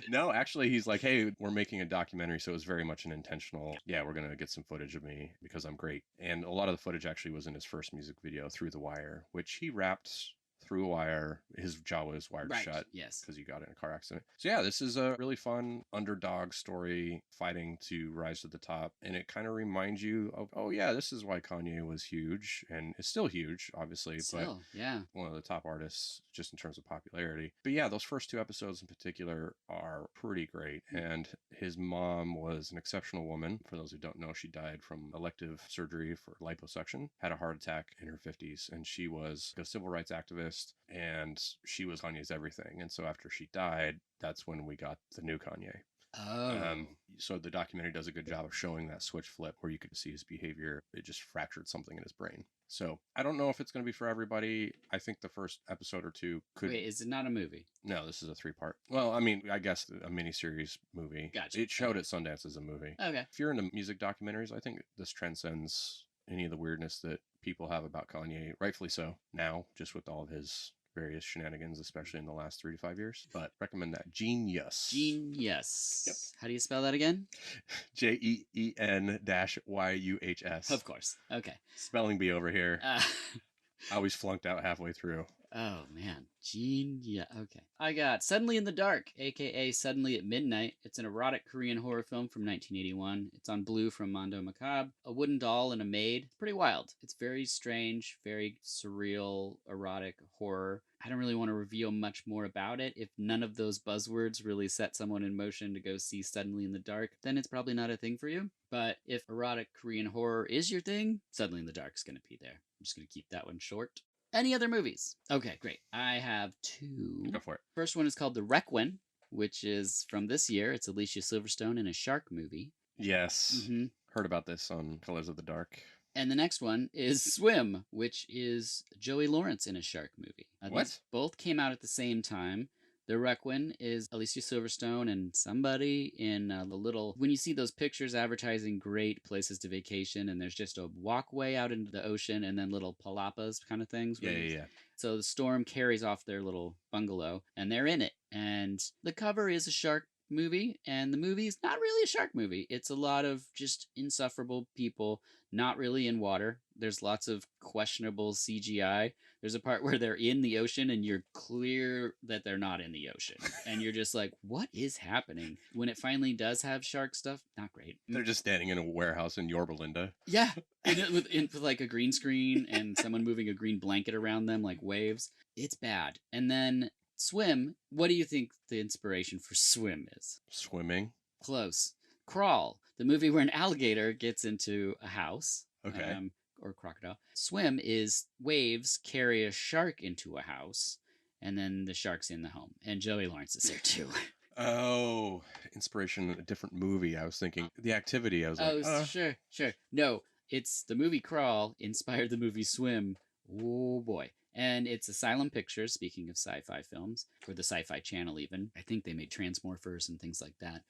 No, actually, he's like, hey, we're making a documentary. So it was very much an intentional, yeah, we're going to get some footage of me because I'm great. And a lot of the footage actually was in his first music video, Through the Wire, which he wrapped through a wire. His jaw was wired shut. Yes. Because he got in a car accident. So yeah, this is a really fun underdog story fighting to rise to the top. And it kind of reminds you of, oh yeah, this is why Kanye was huge and is still huge, obviously. Still, but yeah. one of the top artists just in terms of popularity. But yeah, those first 2 episodes in particular are pretty great. And his mom was an exceptional woman. For those who don't know, she died from elective surgery for liposuction, had a heart attack in her 50s, and she was a civil rights activist, and she was Kanye's everything. And so after she died, that's when we got the new Kanye. Oh. So the documentary does a good job of showing that switch flip where you could see his behavior. It just fractured something in his brain. So I don't know if it's going to be for everybody. I think the first episode or 2 could... Wait, is it not a movie? No, this is a 3-part. Well, I mean, I guess a miniseries movie. Gotcha. It showed at Sundance as a movie. Okay. If you're into music documentaries, I think this transcends any of the weirdness that people have about Kanye, rightfully so, now, just with all of his various shenanigans, especially in the last 3 to 5 years. But recommend that. Genius. Genius. Yep. How do you spell that again? JEEN-YUHS. Of course. Okay. Spelling bee over here. I always flunked out halfway through. Oh, man. Genius. Okay. I got Suddenly in the Dark, a.k.a. Suddenly at Midnight. It's an erotic Korean horror film from 1981. It's on Blue from Mondo Macabre. A wooden doll and a maid. Pretty wild. It's very strange, very surreal, erotic horror. I don't really want to reveal much more about it. If none of those buzzwords really set someone in motion to go see Suddenly in the Dark, then it's probably not a thing for you. But if erotic Korean horror is your thing, Suddenly in the Dark is going to be there. I'm just going to keep that one short. Any other movies? Okay, great. I have 2. Go for it. First one is called The Requiem, which is from this year. It's Alicia Silverstone in a shark movie. Yes. Heard about this on Colors of the Dark. And the next one is Swim, which is Joey Lawrence in a shark movie. What? Both came out at the same time. The Requiem is Alicia Silverstone and somebody in the little... When you see those pictures advertising great places to vacation, and there's just a walkway out into the ocean and then little palapas kind of things. Yeah. So the storm carries off their little bungalow, and they're in it. And the cover is a shark movie, and the movie is not really a shark movie. It's a lot of just insufferable people, not really in water. There's lots of questionable CGI. There's a part where they're in the ocean and you're clear that they're not in the ocean. And you're just like, what is happening? When it finally does have shark stuff, not great. They're just standing in a warehouse in Yorba Linda. Yeah. With like a green screen and someone moving a green blanket around them like waves. It's bad. And then Swim, what do you think the inspiration for Swim is? Swimming. Close. Crawl, the movie where an alligator gets into a house. Okay. Or crocodile. Swim is waves carry a shark into a house, and then the shark's in the home. And Joey Lawrence is there too. Oh, inspiration, a different movie. I was thinking The Activity. I was like, Sure. No, it's the movie Crawl inspired the movie Swim. Oh boy. And it's Asylum Pictures, speaking of sci-fi films, or the Sci-Fi Channel even. I think they made Transmorphers and things like that.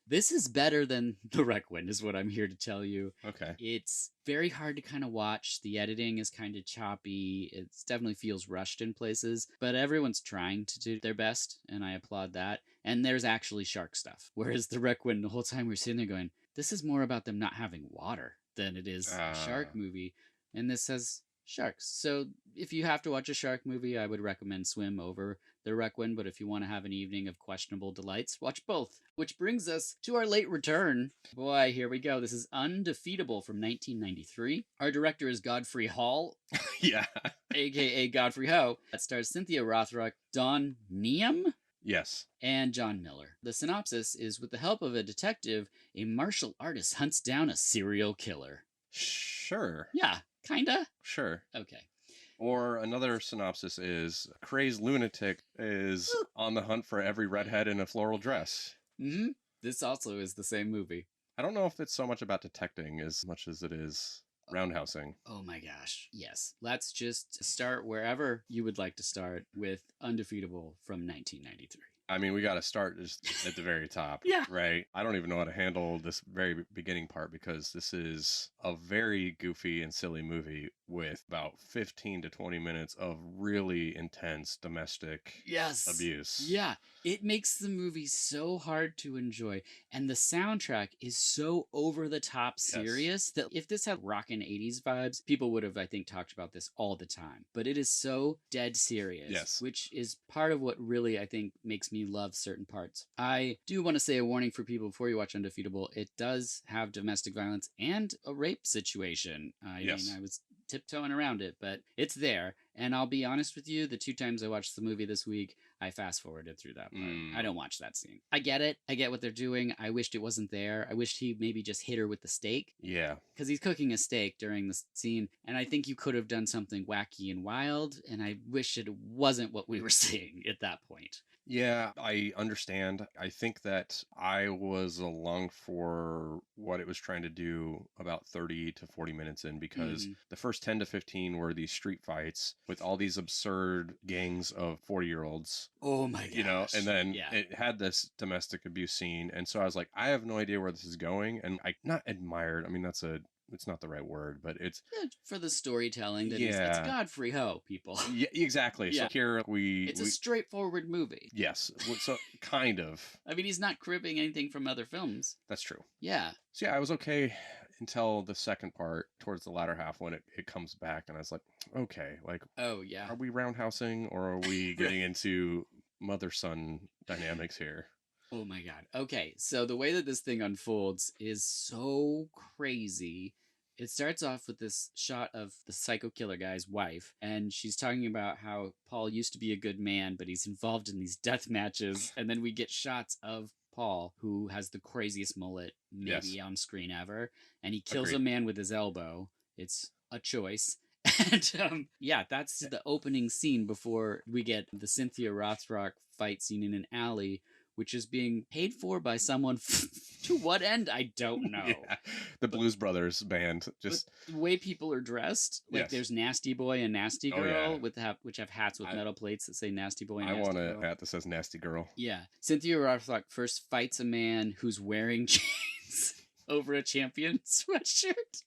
This is better than The Requiem, is what I'm here to tell you. Okay. It's very hard to kind of watch. The editing is kind of choppy. It definitely feels rushed in places, but everyone's trying to do their best, and I applaud that. And there's actually shark stuff. Whereas The Requiem, the whole time we're sitting there going, this is more about them not having water than it is a shark movie. And this has sharks. So if you have to watch a shark movie, I would recommend Swim over The Requiem, but if you want to have an evening of questionable delights, watch both. Which brings us to our late return. Boy, here we go. This is Undefeatable from 1993. Our director is Godfrey Hall, Yeah. aka Godfrey Ho. That stars Cynthia Rothrock, Don Niam, Yes. and John Miller. The synopsis is, with the help of a detective, a martial artist hunts down a serial killer. Sure. Yeah, kinda. Sure. Okay. Or another synopsis is a crazed lunatic is on the hunt for every redhead in a floral dress. Mm-hmm. This also is the same movie. I don't know if it's so much about detecting as much as it is roundhousing. Oh my gosh. Yes. Let's just start wherever you would like to start with Undefeatable from 1993. I mean, we got to start just at the very top. Yeah. Right? I don't even know how to handle this very beginning part because this is a very goofy and silly movie with about 15 to 20 minutes of really intense domestic abuse. Yeah. It makes the movie so hard to enjoy. And the soundtrack is so over the top serious that if this had rockin' 80s vibes, people would have, I think, talked about this all the time. But it is so dead serious, which is part of what really, I think, makes me love certain parts. I do want to say a warning for people before you watch Undefeatable. It does have domestic violence and a rape situation. I mean, I was tiptoeing around it, but it's there. And I'll be honest with you, the 2 times I watched the movie this week, I fast forwarded through that part. I don't watch that scene. I get it. I get what they're doing. I wished it wasn't there. I wished he maybe just hit her with the steak. Yeah. Because he's cooking a steak during the scene, and I think you could have done something wacky and wild, and I wish it wasn't what we were seeing at that point. Yeah, I understand. I think that I was along for what it was trying to do about 30 to 40 minutes in because the first 10 to 15 were these street fights with all these absurd gangs of 40-year-olds. Oh my gosh. You know, and then it had this domestic abuse scene. And so I was like, I have no idea where this is going. And I not admired, I mean, it's not the right word, but it's for the storytelling that it's Godfrey Ho, people. Yeah, exactly. So here it's a straightforward movie. Yes. So kind of. I mean, he's not cribbing anything from other films. That's true. Yeah. So yeah, I was okay until the second part towards the latter half when it comes back and I was like, okay, like, oh yeah, are we roundhousing or are we getting into mother-son dynamics here? Oh my god. Okay, so the way that this thing unfolds is so crazy. It starts off with this shot of the psycho killer guy's wife, and she's talking about how Paul used to be a good man, but he's involved in these death matches. And then we get shots of Paul, who has the craziest mullet maybe on screen ever, and he kills a man with his elbow. It's a choice. And that's the opening scene before we get the Cynthia Rothrock fight scene in an alley, which is being paid for by someone to what end? I don't know. The Blues Brothers band. Just the way people are dressed. Like there's Nasty Boy and Nasty Girl which have hats with metal plates that say Nasty Boy and Nasty Girl. I want a hat that says Nasty Girl. Yeah. Cynthia Rothrock first fights a man who's wearing jeans over a Champion sweatshirt.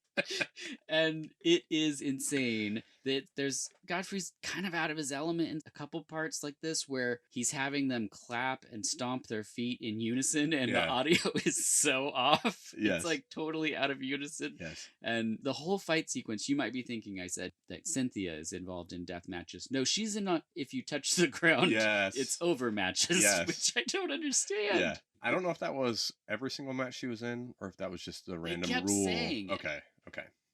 And it is insane that there's Godfrey's kind of out of his element in a couple parts like this where he's having them clap and stomp their feet in unison and the audio is so off. It's like totally out of unison. And the whole fight sequence, you might be thinking I said that Cynthia is involved in death matches. No, she's in if you touch the ground, it's over matches, which I don't understand. Yeah. I don't know if that was every single match she was in or if that was just the random rule. Saying okay.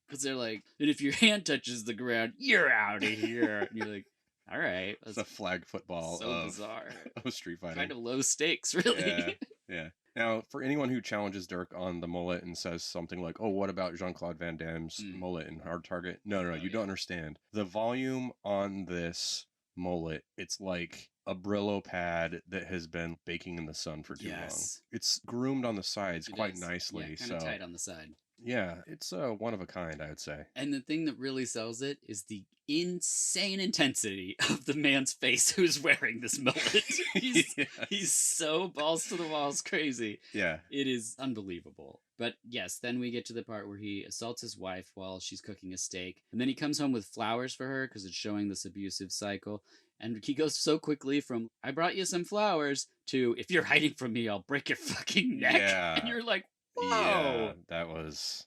Because they're like, and if your hand touches the ground, you're out of here. And you're like, all right. It's a flag football bizarre. Of street fighting. Kind of low stakes, really. Yeah. Now, for anyone who challenges Dirk on the mullet and says something like, oh, what about Jean-Claude Van Damme's mullet in Hard Target? No, you don't understand. The volume on this mullet, it's like a Brillo pad that has been baking in the sun for too long. It's groomed on the sides quite nicely. Yeah, kind of tight on the side. Yeah, it's one of a kind, I would say. And the thing that really sells it is the insane intensity of the man's face who's wearing this mullet. He's so balls to the walls crazy. Yeah. It is unbelievable. But yes, then we get to the part where he assaults his wife while she's cooking a steak. And then he comes home with flowers for her because it's showing this abusive cycle. And he goes so quickly from, I brought you some flowers, to, if you're hiding from me, I'll break your fucking neck. Yeah. And you're like, whoa. Yeah, that was...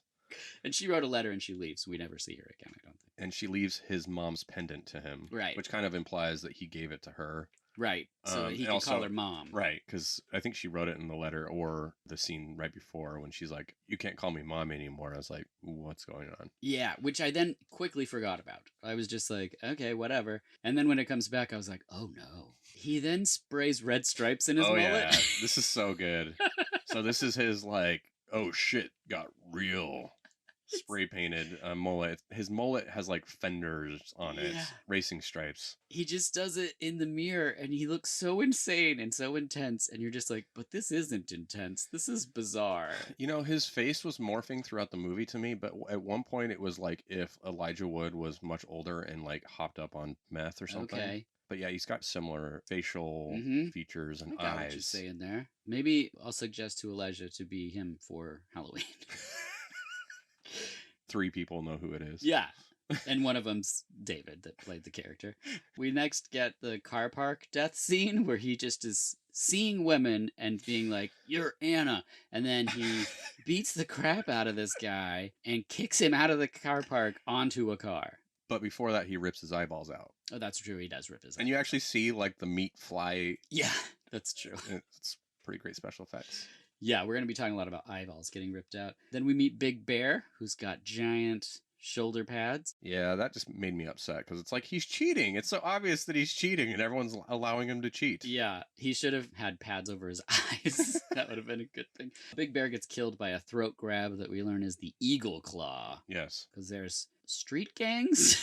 And she wrote a letter and she leaves. We never see her again, I don't think. And she leaves his mom's pendant to him. Right. Which kind of implies that he gave it to her. Right. So that he And can call also, her mom. right, because I think she wrote it in the letter or the scene right before when she's like, "You can't call me mom anymore." I was like, "What's going on?" Yeah, which I then quickly forgot about. I was just like, okay, whatever. And then when it comes back, I was like, oh no. He then sprays red stripes in his Oh mullet. yeah, this is so good. So this is his like, oh shit, got real spray painted mullet. His mullet has like fenders on Yeah. it, racing stripes. He just does it in the mirror and he looks so insane and so intense. And you're just like, but this isn't intense. This is bizarre. You know, his face was morphing throughout the movie to me, but at one point it was like if Elijah Wood was much older and like hopped up on meth or something. Okay. But yeah, he's got similar facial Mm-hmm. features and I got what you're eyes. saying there. Maybe I'll suggest to Elijah to be him for Halloween. 3 people know who it is. Yeah. And one of them's David that played the character. We next get the car park death scene where he just is seeing women and being like, "You're Anna." And then he beats the crap out of this guy and kicks him out of the car park onto a car. But before that, he rips his eyeballs out. Oh, that's true. He does rip his And you actually see like the meat fly. Yeah, that's true. It's pretty great special effects. Yeah, we're going to be talking a lot about eyeballs getting ripped out. Then we meet Big Bear, who's got giant shoulder pads. Yeah, that just made me upset because it's like he's cheating. It's so obvious that he's cheating and everyone's allowing him to cheat. Yeah, he should have had pads over his eyes. That would have been a good thing. Big Bear gets killed by a throat grab that we learn is the Eagle Claw. Yes. Because there's street gangs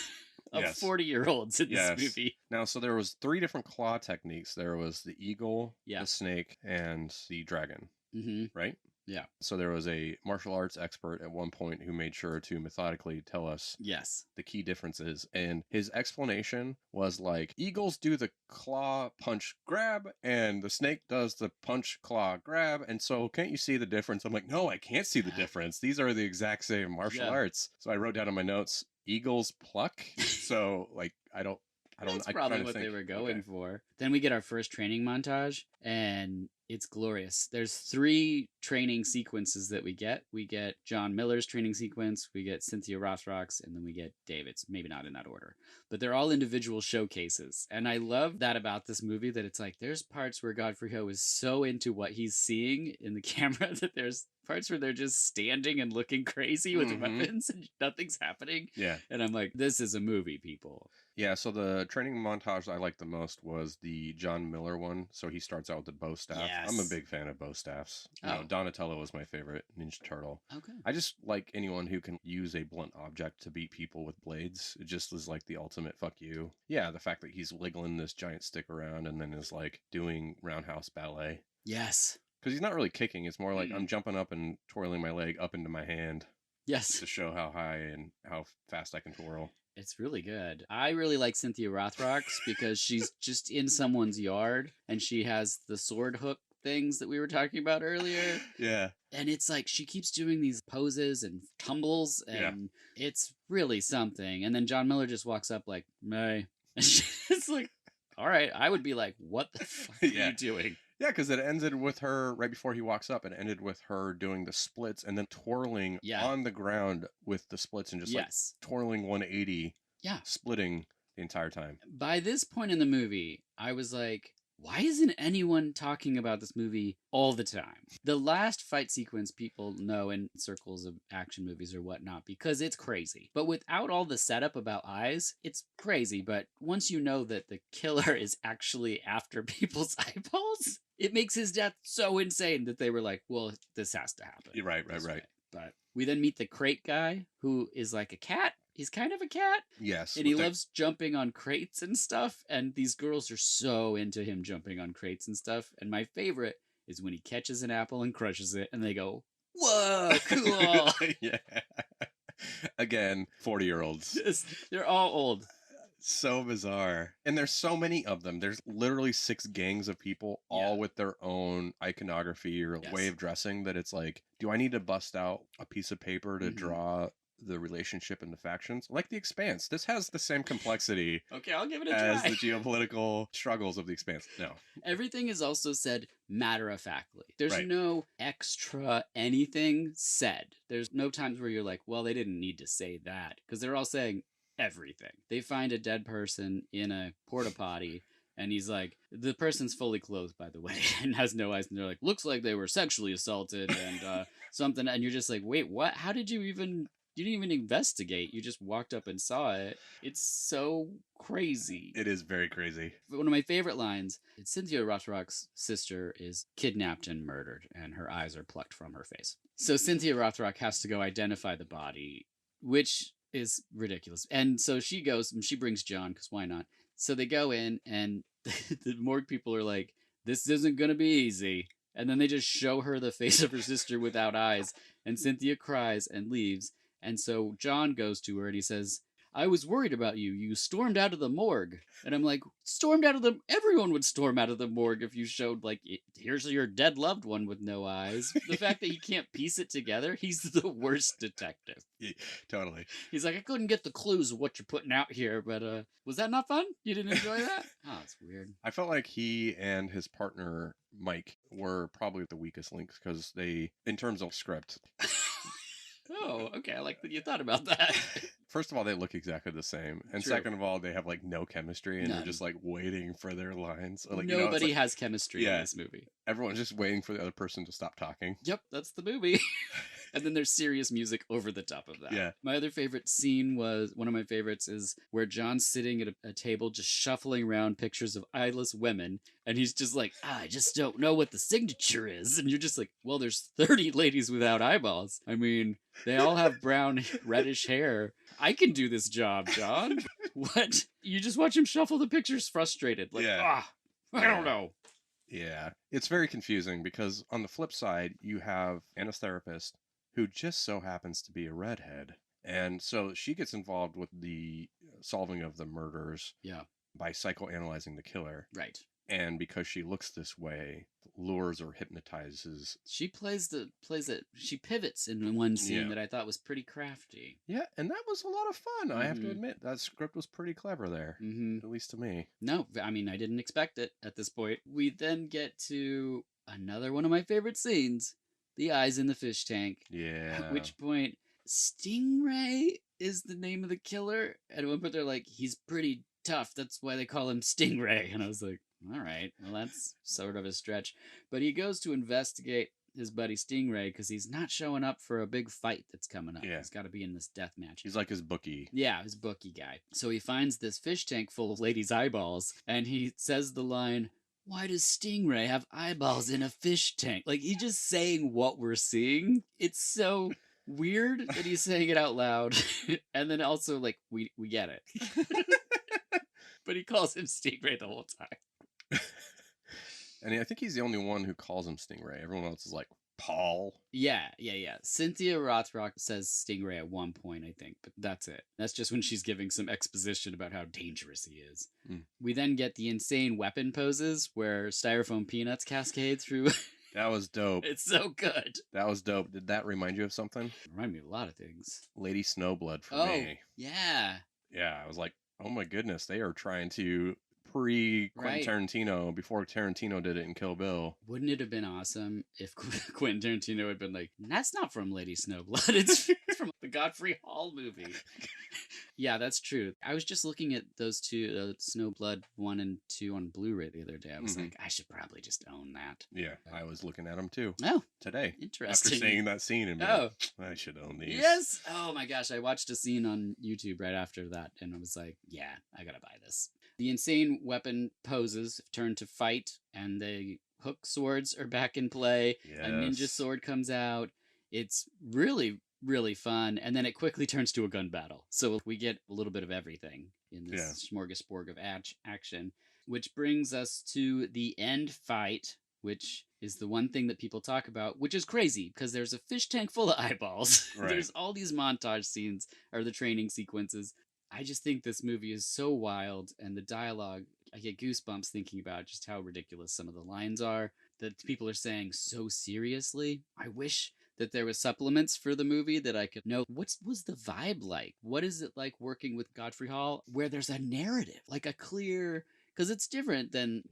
of Yes. 40-year-olds in this movie. Now, so there was 3 different claw techniques. There was the eagle, Yeah. the snake, and the dragon. Mm-hmm. Right? Yeah. So there was a martial arts expert at one point who made sure to methodically tell us Yes. the key differences. And his explanation was like, eagles do the claw, punch, grab, and the snake does the punch, claw, grab. And so can't you see the difference? I'm like, no, I can't see the difference. These are the exact same martial arts. So I wrote down in my notes, eagles pluck. So like, That's probably what they were going for. Then we get our first training montage, and it's glorious. There's 3 training sequences that we get. We get John Miller's training sequence, we get Cynthia Rothrock's, and then we get David's. Maybe not in that order, but they're all individual showcases. And I love that about this movie, that it's like there's parts where Godfrey Ho is so into what he's seeing in the camera that there's parts where they're just standing and looking crazy with weapons and nothing's happening. Yeah. And I'm like, this is a movie, people. Yeah, so the training montage I liked the most was the John Miller one. So he starts out with the bow staff. Yes. I'm a big fan of bow staffs. You know, Donatello was my favorite Ninja Turtle. Okay. I just like anyone who can use a blunt object to beat people with blades. It just was like the ultimate fuck you. Yeah, the fact that he's wiggling this giant stick around and then is like doing roundhouse ballet. Yes. Because he's not really kicking. It's more like I'm jumping up and twirling my leg up into my hand. Yes. To show how high and how fast I can twirl. It's really good. I really like Cynthia Rothrock's because she's just in someone's yard and she has the sword hook things that we were talking about earlier. Yeah. And it's like she keeps doing these poses and tumbles and it's really something. And then John Miller just walks up like, May. It's like, all right. I would be like, what the fuck are you doing? Yeah, because it ended with her, right before he walks up, it ended with her doing the splits and then twirling on the ground with the splits and just like twirling 180, splitting the entire time. By this point in the movie, I was like, why isn't anyone talking about this movie all the time? The last fight sequence people know in circles of action movies or whatnot because it's crazy. But without all the setup about eyes, it's crazy. But once you know that the killer is actually after people's eyeballs, it makes his death so insane that they were like, well, this has to happen. Right. But we then meet the crate guy who is like a cat. He's kind of a cat. Yes. And he loves jumping on crates and stuff. And these girls are so into him jumping on crates and stuff. And my favorite is when he catches an apple and crushes it. And they go, whoa, cool. Yeah. Again, 40-year-olds. They're all old. So bizarre. And there's so many of them. There's literally 6 gangs of people, all with their own iconography or way of dressing, that it's like, do I need to bust out a piece of paper to draw the relationship in the factions? Like The Expanse. This has the same complexity. Okay, I'll give it a try. As the geopolitical struggles of The Expanse. No. Everything is also said matter-of-factly. There's no extra anything said. There's no times where you're like, well, they didn't need to say that. Because they're all saying everything. They find a dead person in a porta potty And he's like, the person's fully clothed, by the way, and has no eyes. And they're like, looks like they were sexually assaulted and something. And you're just like, wait, what? How did you even... You didn't even investigate. You just walked up and saw it. It's so crazy. It is very crazy. One of my favorite lines, Cynthia Rothrock's sister is kidnapped and murdered, and her eyes are plucked from her face. So Cynthia Rothrock has to go identify the body, which is ridiculous. And so she goes, and she brings John, because why not? So they go in, and the morgue people are like, this isn't going to be easy. And then they just show her the face of her sister without eyes, and Cynthia cries and leaves. And so John goes to her and he says, I was worried about you. You stormed out of the morgue. And I'm like, stormed out of the... Everyone would storm out of the morgue if you showed, like, here's your dead loved one with no eyes. The fact that he can't piece it together, he's the worst detective. Yeah, totally. He's like, I couldn't get the clues of what you're putting out here, but was that not fun? You didn't enjoy that? Oh, it's weird. I felt like he and his partner, Mike, were probably the weakest links because they, in terms of script... Oh, okay. I like that you thought about that. First of all, they look exactly the same. And True. Second of all, they have like no chemistry and None. they're just like waiting for their lines. Like, Nobody has chemistry in Yeah. this movie. Everyone's just waiting for the other person to stop talking. Yep, that's the movie. And then there's serious music over the top of that. Yeah. My other favorite scene was, one of my favorites is where John's sitting at a table just shuffling around pictures of eyeless women. And he's just like, I just don't know what the signature is. And you're just like, well, there's 30 ladies without eyeballs. I mean, they all have brown, reddish hair. I can do this job, John. What? You just watch him shuffle the pictures frustrated. Like, Yeah. I don't know. Yeah. It's very confusing because on the flip side, you have Anna's therapist who just so happens to be a redhead. And so she gets involved with the solving of the murders Yeah. by psychoanalyzing the killer. Right. And because she looks this way, lures or hypnotizes. She she pivots in one scene Yeah. that I thought was pretty crafty. Yeah, and that was a lot of fun. I have to Mhm. admit, that script was pretty clever there, Mm-hmm. at least to me. No, I mean, I didn't expect it at this point. We then get to another one of my favorite scenes, the eyes in the fish tank. Yeah. At which point, Stingray is the name of the killer. At one point, they're like, he's pretty tough. That's why they call him Stingray. And I was like, all right, well, that's sort of a stretch. But he goes to investigate his buddy Stingray because he's not showing up for a big fight that's coming up. Yeah. He's got to be in this death match. He's like his bookie. Yeah, his bookie guy. So he finds this fish tank full of ladies' eyeballs, and he says the line, why does Stingray have eyeballs in a fish tank? Like, he's just saying what we're seeing. It's so weird that he's saying it out loud. And then also, like, we get it. But he calls him Stingray the whole time. And I think he's the only one who calls him Stingray. Everyone else is like, Paul. Yeah. Cynthia Rothrock says Stingray at one point, I think, but that's it. That's just when she's giving some exposition about how dangerous he is. Mm. We then get the insane weapon poses where styrofoam peanuts cascade through. That was dope. It's so good. That was dope. Did that remind you of something? Remind me of a lot of things. Lady Snowblood for Oh, me. yeah. Yeah, I was like, oh my goodness, they are trying to pre-Quentin Right. Tarantino, before Tarantino did it in Kill Bill. Wouldn't it have been awesome if Quentin Tarantino had been like, that's not from Lady Snowblood, it's from the Godfrey Hall movie. Yeah, that's true. I was just looking at those two, Snowblood 1 and 2 on Blu-ray the other day. I was Mhm. like, I should probably just own that. Yeah, I was looking at them too Oh, today. After interesting. seeing that scene and being Oh, like, I should own these. yes. Oh my gosh. I watched a scene on YouTube right after that and I was like, yeah, I gotta buy this. The insane weapon poses turn to fight and the hook swords are back in play. A ninja Yes. sword comes out. It's really, really fun. And then it quickly turns to a gun battle. So we get a little bit of everything in this smorgasbord of action, which brings us to the end fight, which is the one thing that people talk about, which is crazy because there's a fish tank full of eyeballs. Right. There's all these montage scenes or the training sequences. I just think this movie is so wild, and the dialogue, I get goosebumps thinking about just how ridiculous some of the lines are that people are saying so seriously. I wish that there was supplements for the movie that I could know what was the vibe like. What is it like working with Godfrey Hall, where there's a narrative, like a clear, because it's different than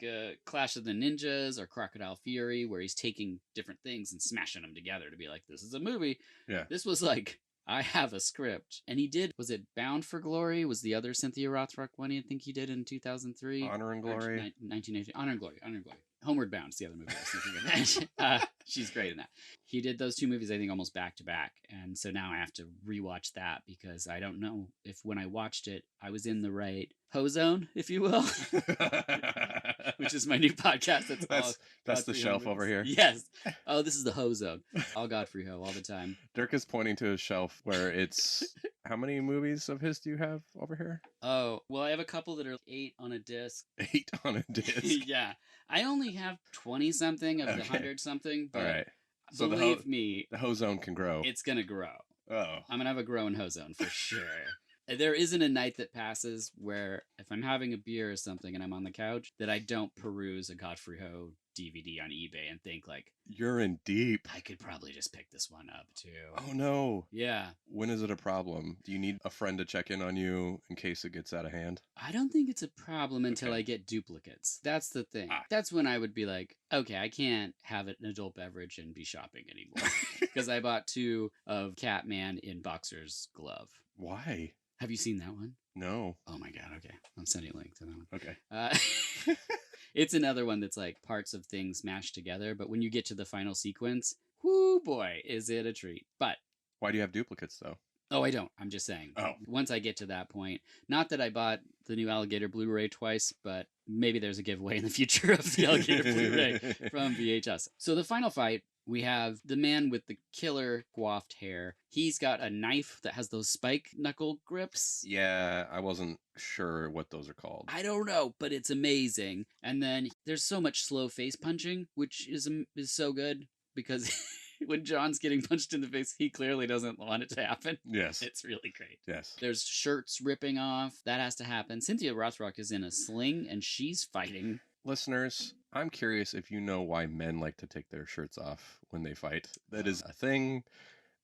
Clash of the Ninjas or Crocodile Fury, where he's taking different things and smashing them together to be like, this is a movie. Yeah. This was like, I have a script. And he did, was it Bound for Glory? Was the other Cynthia Rothrock one I think he did in 2003? Honor and Or Glory. 1980. Honor and Glory. Honor and Glory. Homeward Bound is the other movie I was thinking of. She's great in that. He did those two movies, I think, almost back to back. And so now I have to rewatch that because I don't know if when I watched it, I was in the right Ho zone, if you will, which is my new podcast. That's the shelf over here. Yes. Oh, this is the Ho zone. All Godfrey Ho all the time. Dirk is pointing to his shelf where it's how many movies of his do you have over here? Oh, well, I have a couple that are 8 on a disc. 8 on a disc. Yeah. I only have 20 something of the 100 something. But all right. So believe me, the Ho zone can grow. It's going to grow. Oh. I'm going to have a growing Ho zone for sure. There isn't a night that passes where if I'm having a beer or something and I'm on the couch that I don't peruse a Godfrey Ho DVD on eBay and think like, you're in deep. I could probably just pick this one up too. Oh no. Yeah. When is it a problem? Do you need a friend to check in on you in case it gets out of hand? I don't think it's a problem until I get duplicates. That's the thing. That's when I would be like, okay, I can't have an adult beverage and be shopping anymore. Because I bought 2 of Catman in boxer's glove. Why? Have you seen that one? No. Oh my god, okay. I'm sending a link to that one. Okay. It's another one that's like parts of things mashed together, but when you get to the final sequence, whoo boy, is it a treat. But why do you have duplicates though? Oh, I don't. I'm just saying. Oh. Once I get to that point, not that I bought the new Alligator Blu-ray twice, but maybe there's a giveaway in the future of the Alligator Blu-ray from VHS. So the final fight, we have the man with the killer coiffed hair. He's got a knife that has those spike knuckle grips. Yeah, I wasn't sure what those are called. I don't know, but it's amazing. And then there's so much slow face punching, which is so good because when John's getting punched in the face, he clearly doesn't want it to happen. Yes. It's really great. Yes. There's shirts ripping off. That has to happen. Cynthia Rothrock is in a sling and she's fighting. Listeners, I'm curious if you know why men like to take their shirts off when they fight. That is a thing.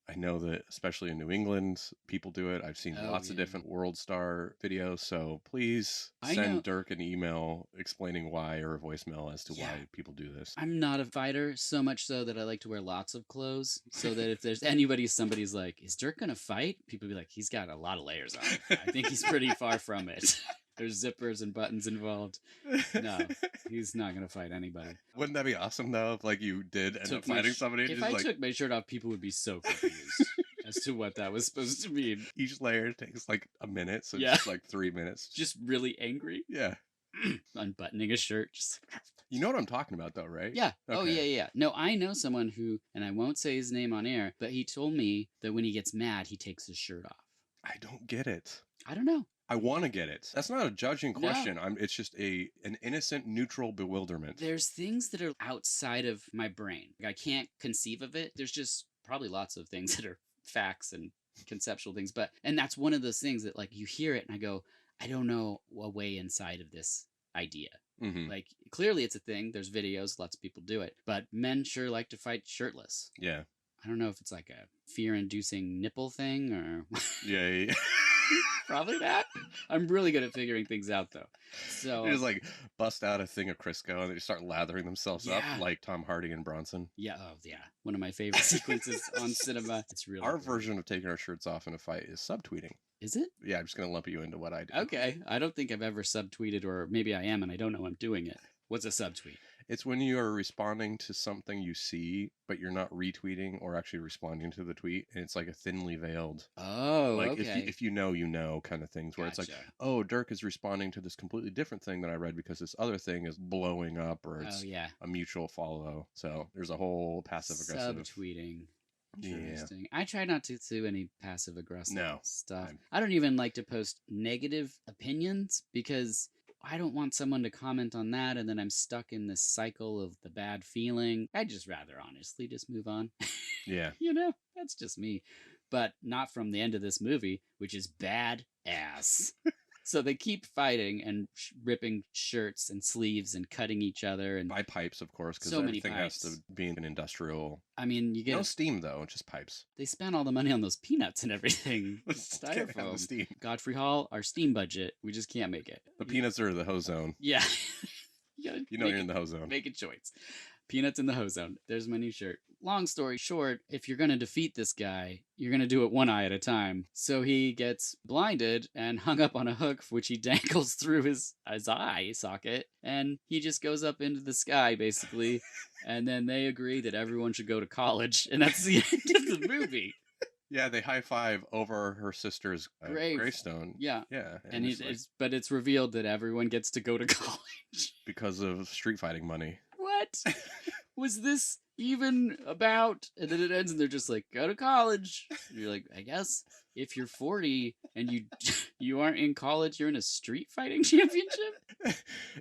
I know that especially in New England, people do it. I've seen lots of different World Star videos. So please send Dirk an email explaining why or a voicemail as to why people do this. I'm not a fighter, so much so that I like to wear lots of clothes so that if there's somebody's like, is Dirk going to fight? People be like, he's got a lot of layers on. I think he's pretty far from it. There's zippers and buttons involved. No, he's not going to fight anybody. Wouldn't that be awesome, though, if like you did end up fighting somebody? If I took my shirt off, people would be so confused as to what that was supposed to mean. Each layer takes like a minute, so it's like 3 minutes. Just really angry? Yeah. Unbuttoning a shirt. Just... You know what I'm talking about, though, right? Yeah. Okay. Oh, yeah. No, I know someone who, and I won't say his name on air, but he told me that when he gets mad, he takes his shirt off. I don't get it. I don't know. I want to get it. That's not a judging question. No. It's just an innocent, neutral bewilderment. There's things that are outside of my brain. I can't conceive of it. There's just probably lots of things that are facts and conceptual things. And that's one of those things that like you hear it and I go, I don't know a way inside of this idea. Mm-hmm. Like clearly it's a thing. There's videos. Lots of people do it. But men sure like to fight shirtless. Yeah. I don't know if it's like a fear-inducing nipple thing or... Yeah. Probably that. I'm really good at figuring things out, though. So you just like bust out a thing of Crisco and they start lathering themselves up like Tom Hardy and Bronson. Yeah, one of my favorite sequences on cinema. It's really our version of taking our shirts off in a fight is subtweeting. Is it? Yeah, I'm just gonna lump you into what I do. Okay, I don't think I've ever subtweeted, or maybe I am and I don't know I'm doing it. What's a subtweet? It's when you are responding to something you see, but you're not retweeting or actually responding to the tweet, and it's like a thinly veiled. Oh, like okay. If you know kind of things where it's like, oh, Dirk is responding to this completely different thing that I read because this other thing is blowing up, or it's a mutual follow. So there's a whole passive aggressive subtweeting. Interesting. Yeah. I try not to do any passive aggressive stuff. I don't even like to post negative opinions because I don't want someone to comment on that and then I'm stuck in this cycle of the bad feeling. I'd just rather honestly just move on. Yeah. That's just me. But not from the end of this movie, which is bad ass. So they keep fighting and ripping shirts and sleeves and cutting each other. And by pipes, of course, because everything has to be an industrial... I mean, you get... No steam, though, just pipes. They spent all the money on those peanuts and everything. Styrofoam. Steam. Godfrey Hall, our steam budget, we just can't make it. The peanuts are the Ho zone. Yeah. You're in the Ho zone. Make a choice. Peanuts in the Ho Zone. There's my new shirt. Long story short, if you're going to defeat this guy, you're going to do it one eye at a time. So he gets blinded and hung up on a hook, which he dangles through his eye socket. And he just goes up into the sky, basically. And then they agree that everyone should go to college. And that's the end of the movie. Yeah, they high five over her sister's gravestone. Yeah. Yeah. And but it's revealed that everyone gets to go to college. Because of street fighting money. What was this even about? And then it ends and they're just like, go to college. And you're like, I guess if you're 40 and you aren't in college, you're in a street fighting championship.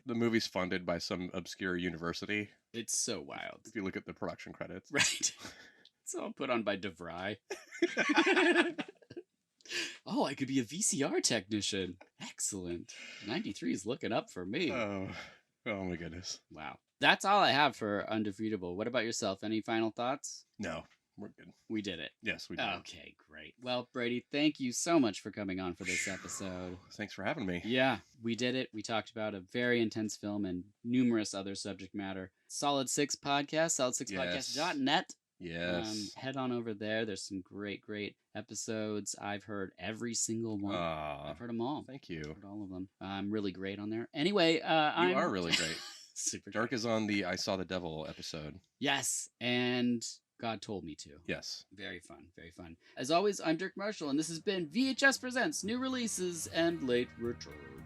The movie's funded by some obscure university. It's so wild. If you look at the production credits. Right. It's all put on by DeVry. Oh, I could be a VCR technician. Excellent. 93 is looking up for me. Oh my goodness. Wow. That's all I have for Undefeatable. What about yourself? Any final thoughts? No, we're good. We did it. Yes, we did. Okay, great. Well, Brady, thank you so much for coming on for this episode. Thanks for having me. Yeah, we did it. We talked about a very intense film and numerous other subject matter. Solid 6 Podcast, solid6podcast.net. Yes. Head on over there. There's some great episodes. I've heard every single one. I've heard them all. Thank you. I've heard all of them. I'm really great on there. Anyway, you are really great. Super Dirk great. is on the I Saw the Devil episode. Yes, and God told me to. Yes. Very fun, very fun. As always, I'm Dirk Marshall, and this has been VHS Presents New Releases and Late Returns.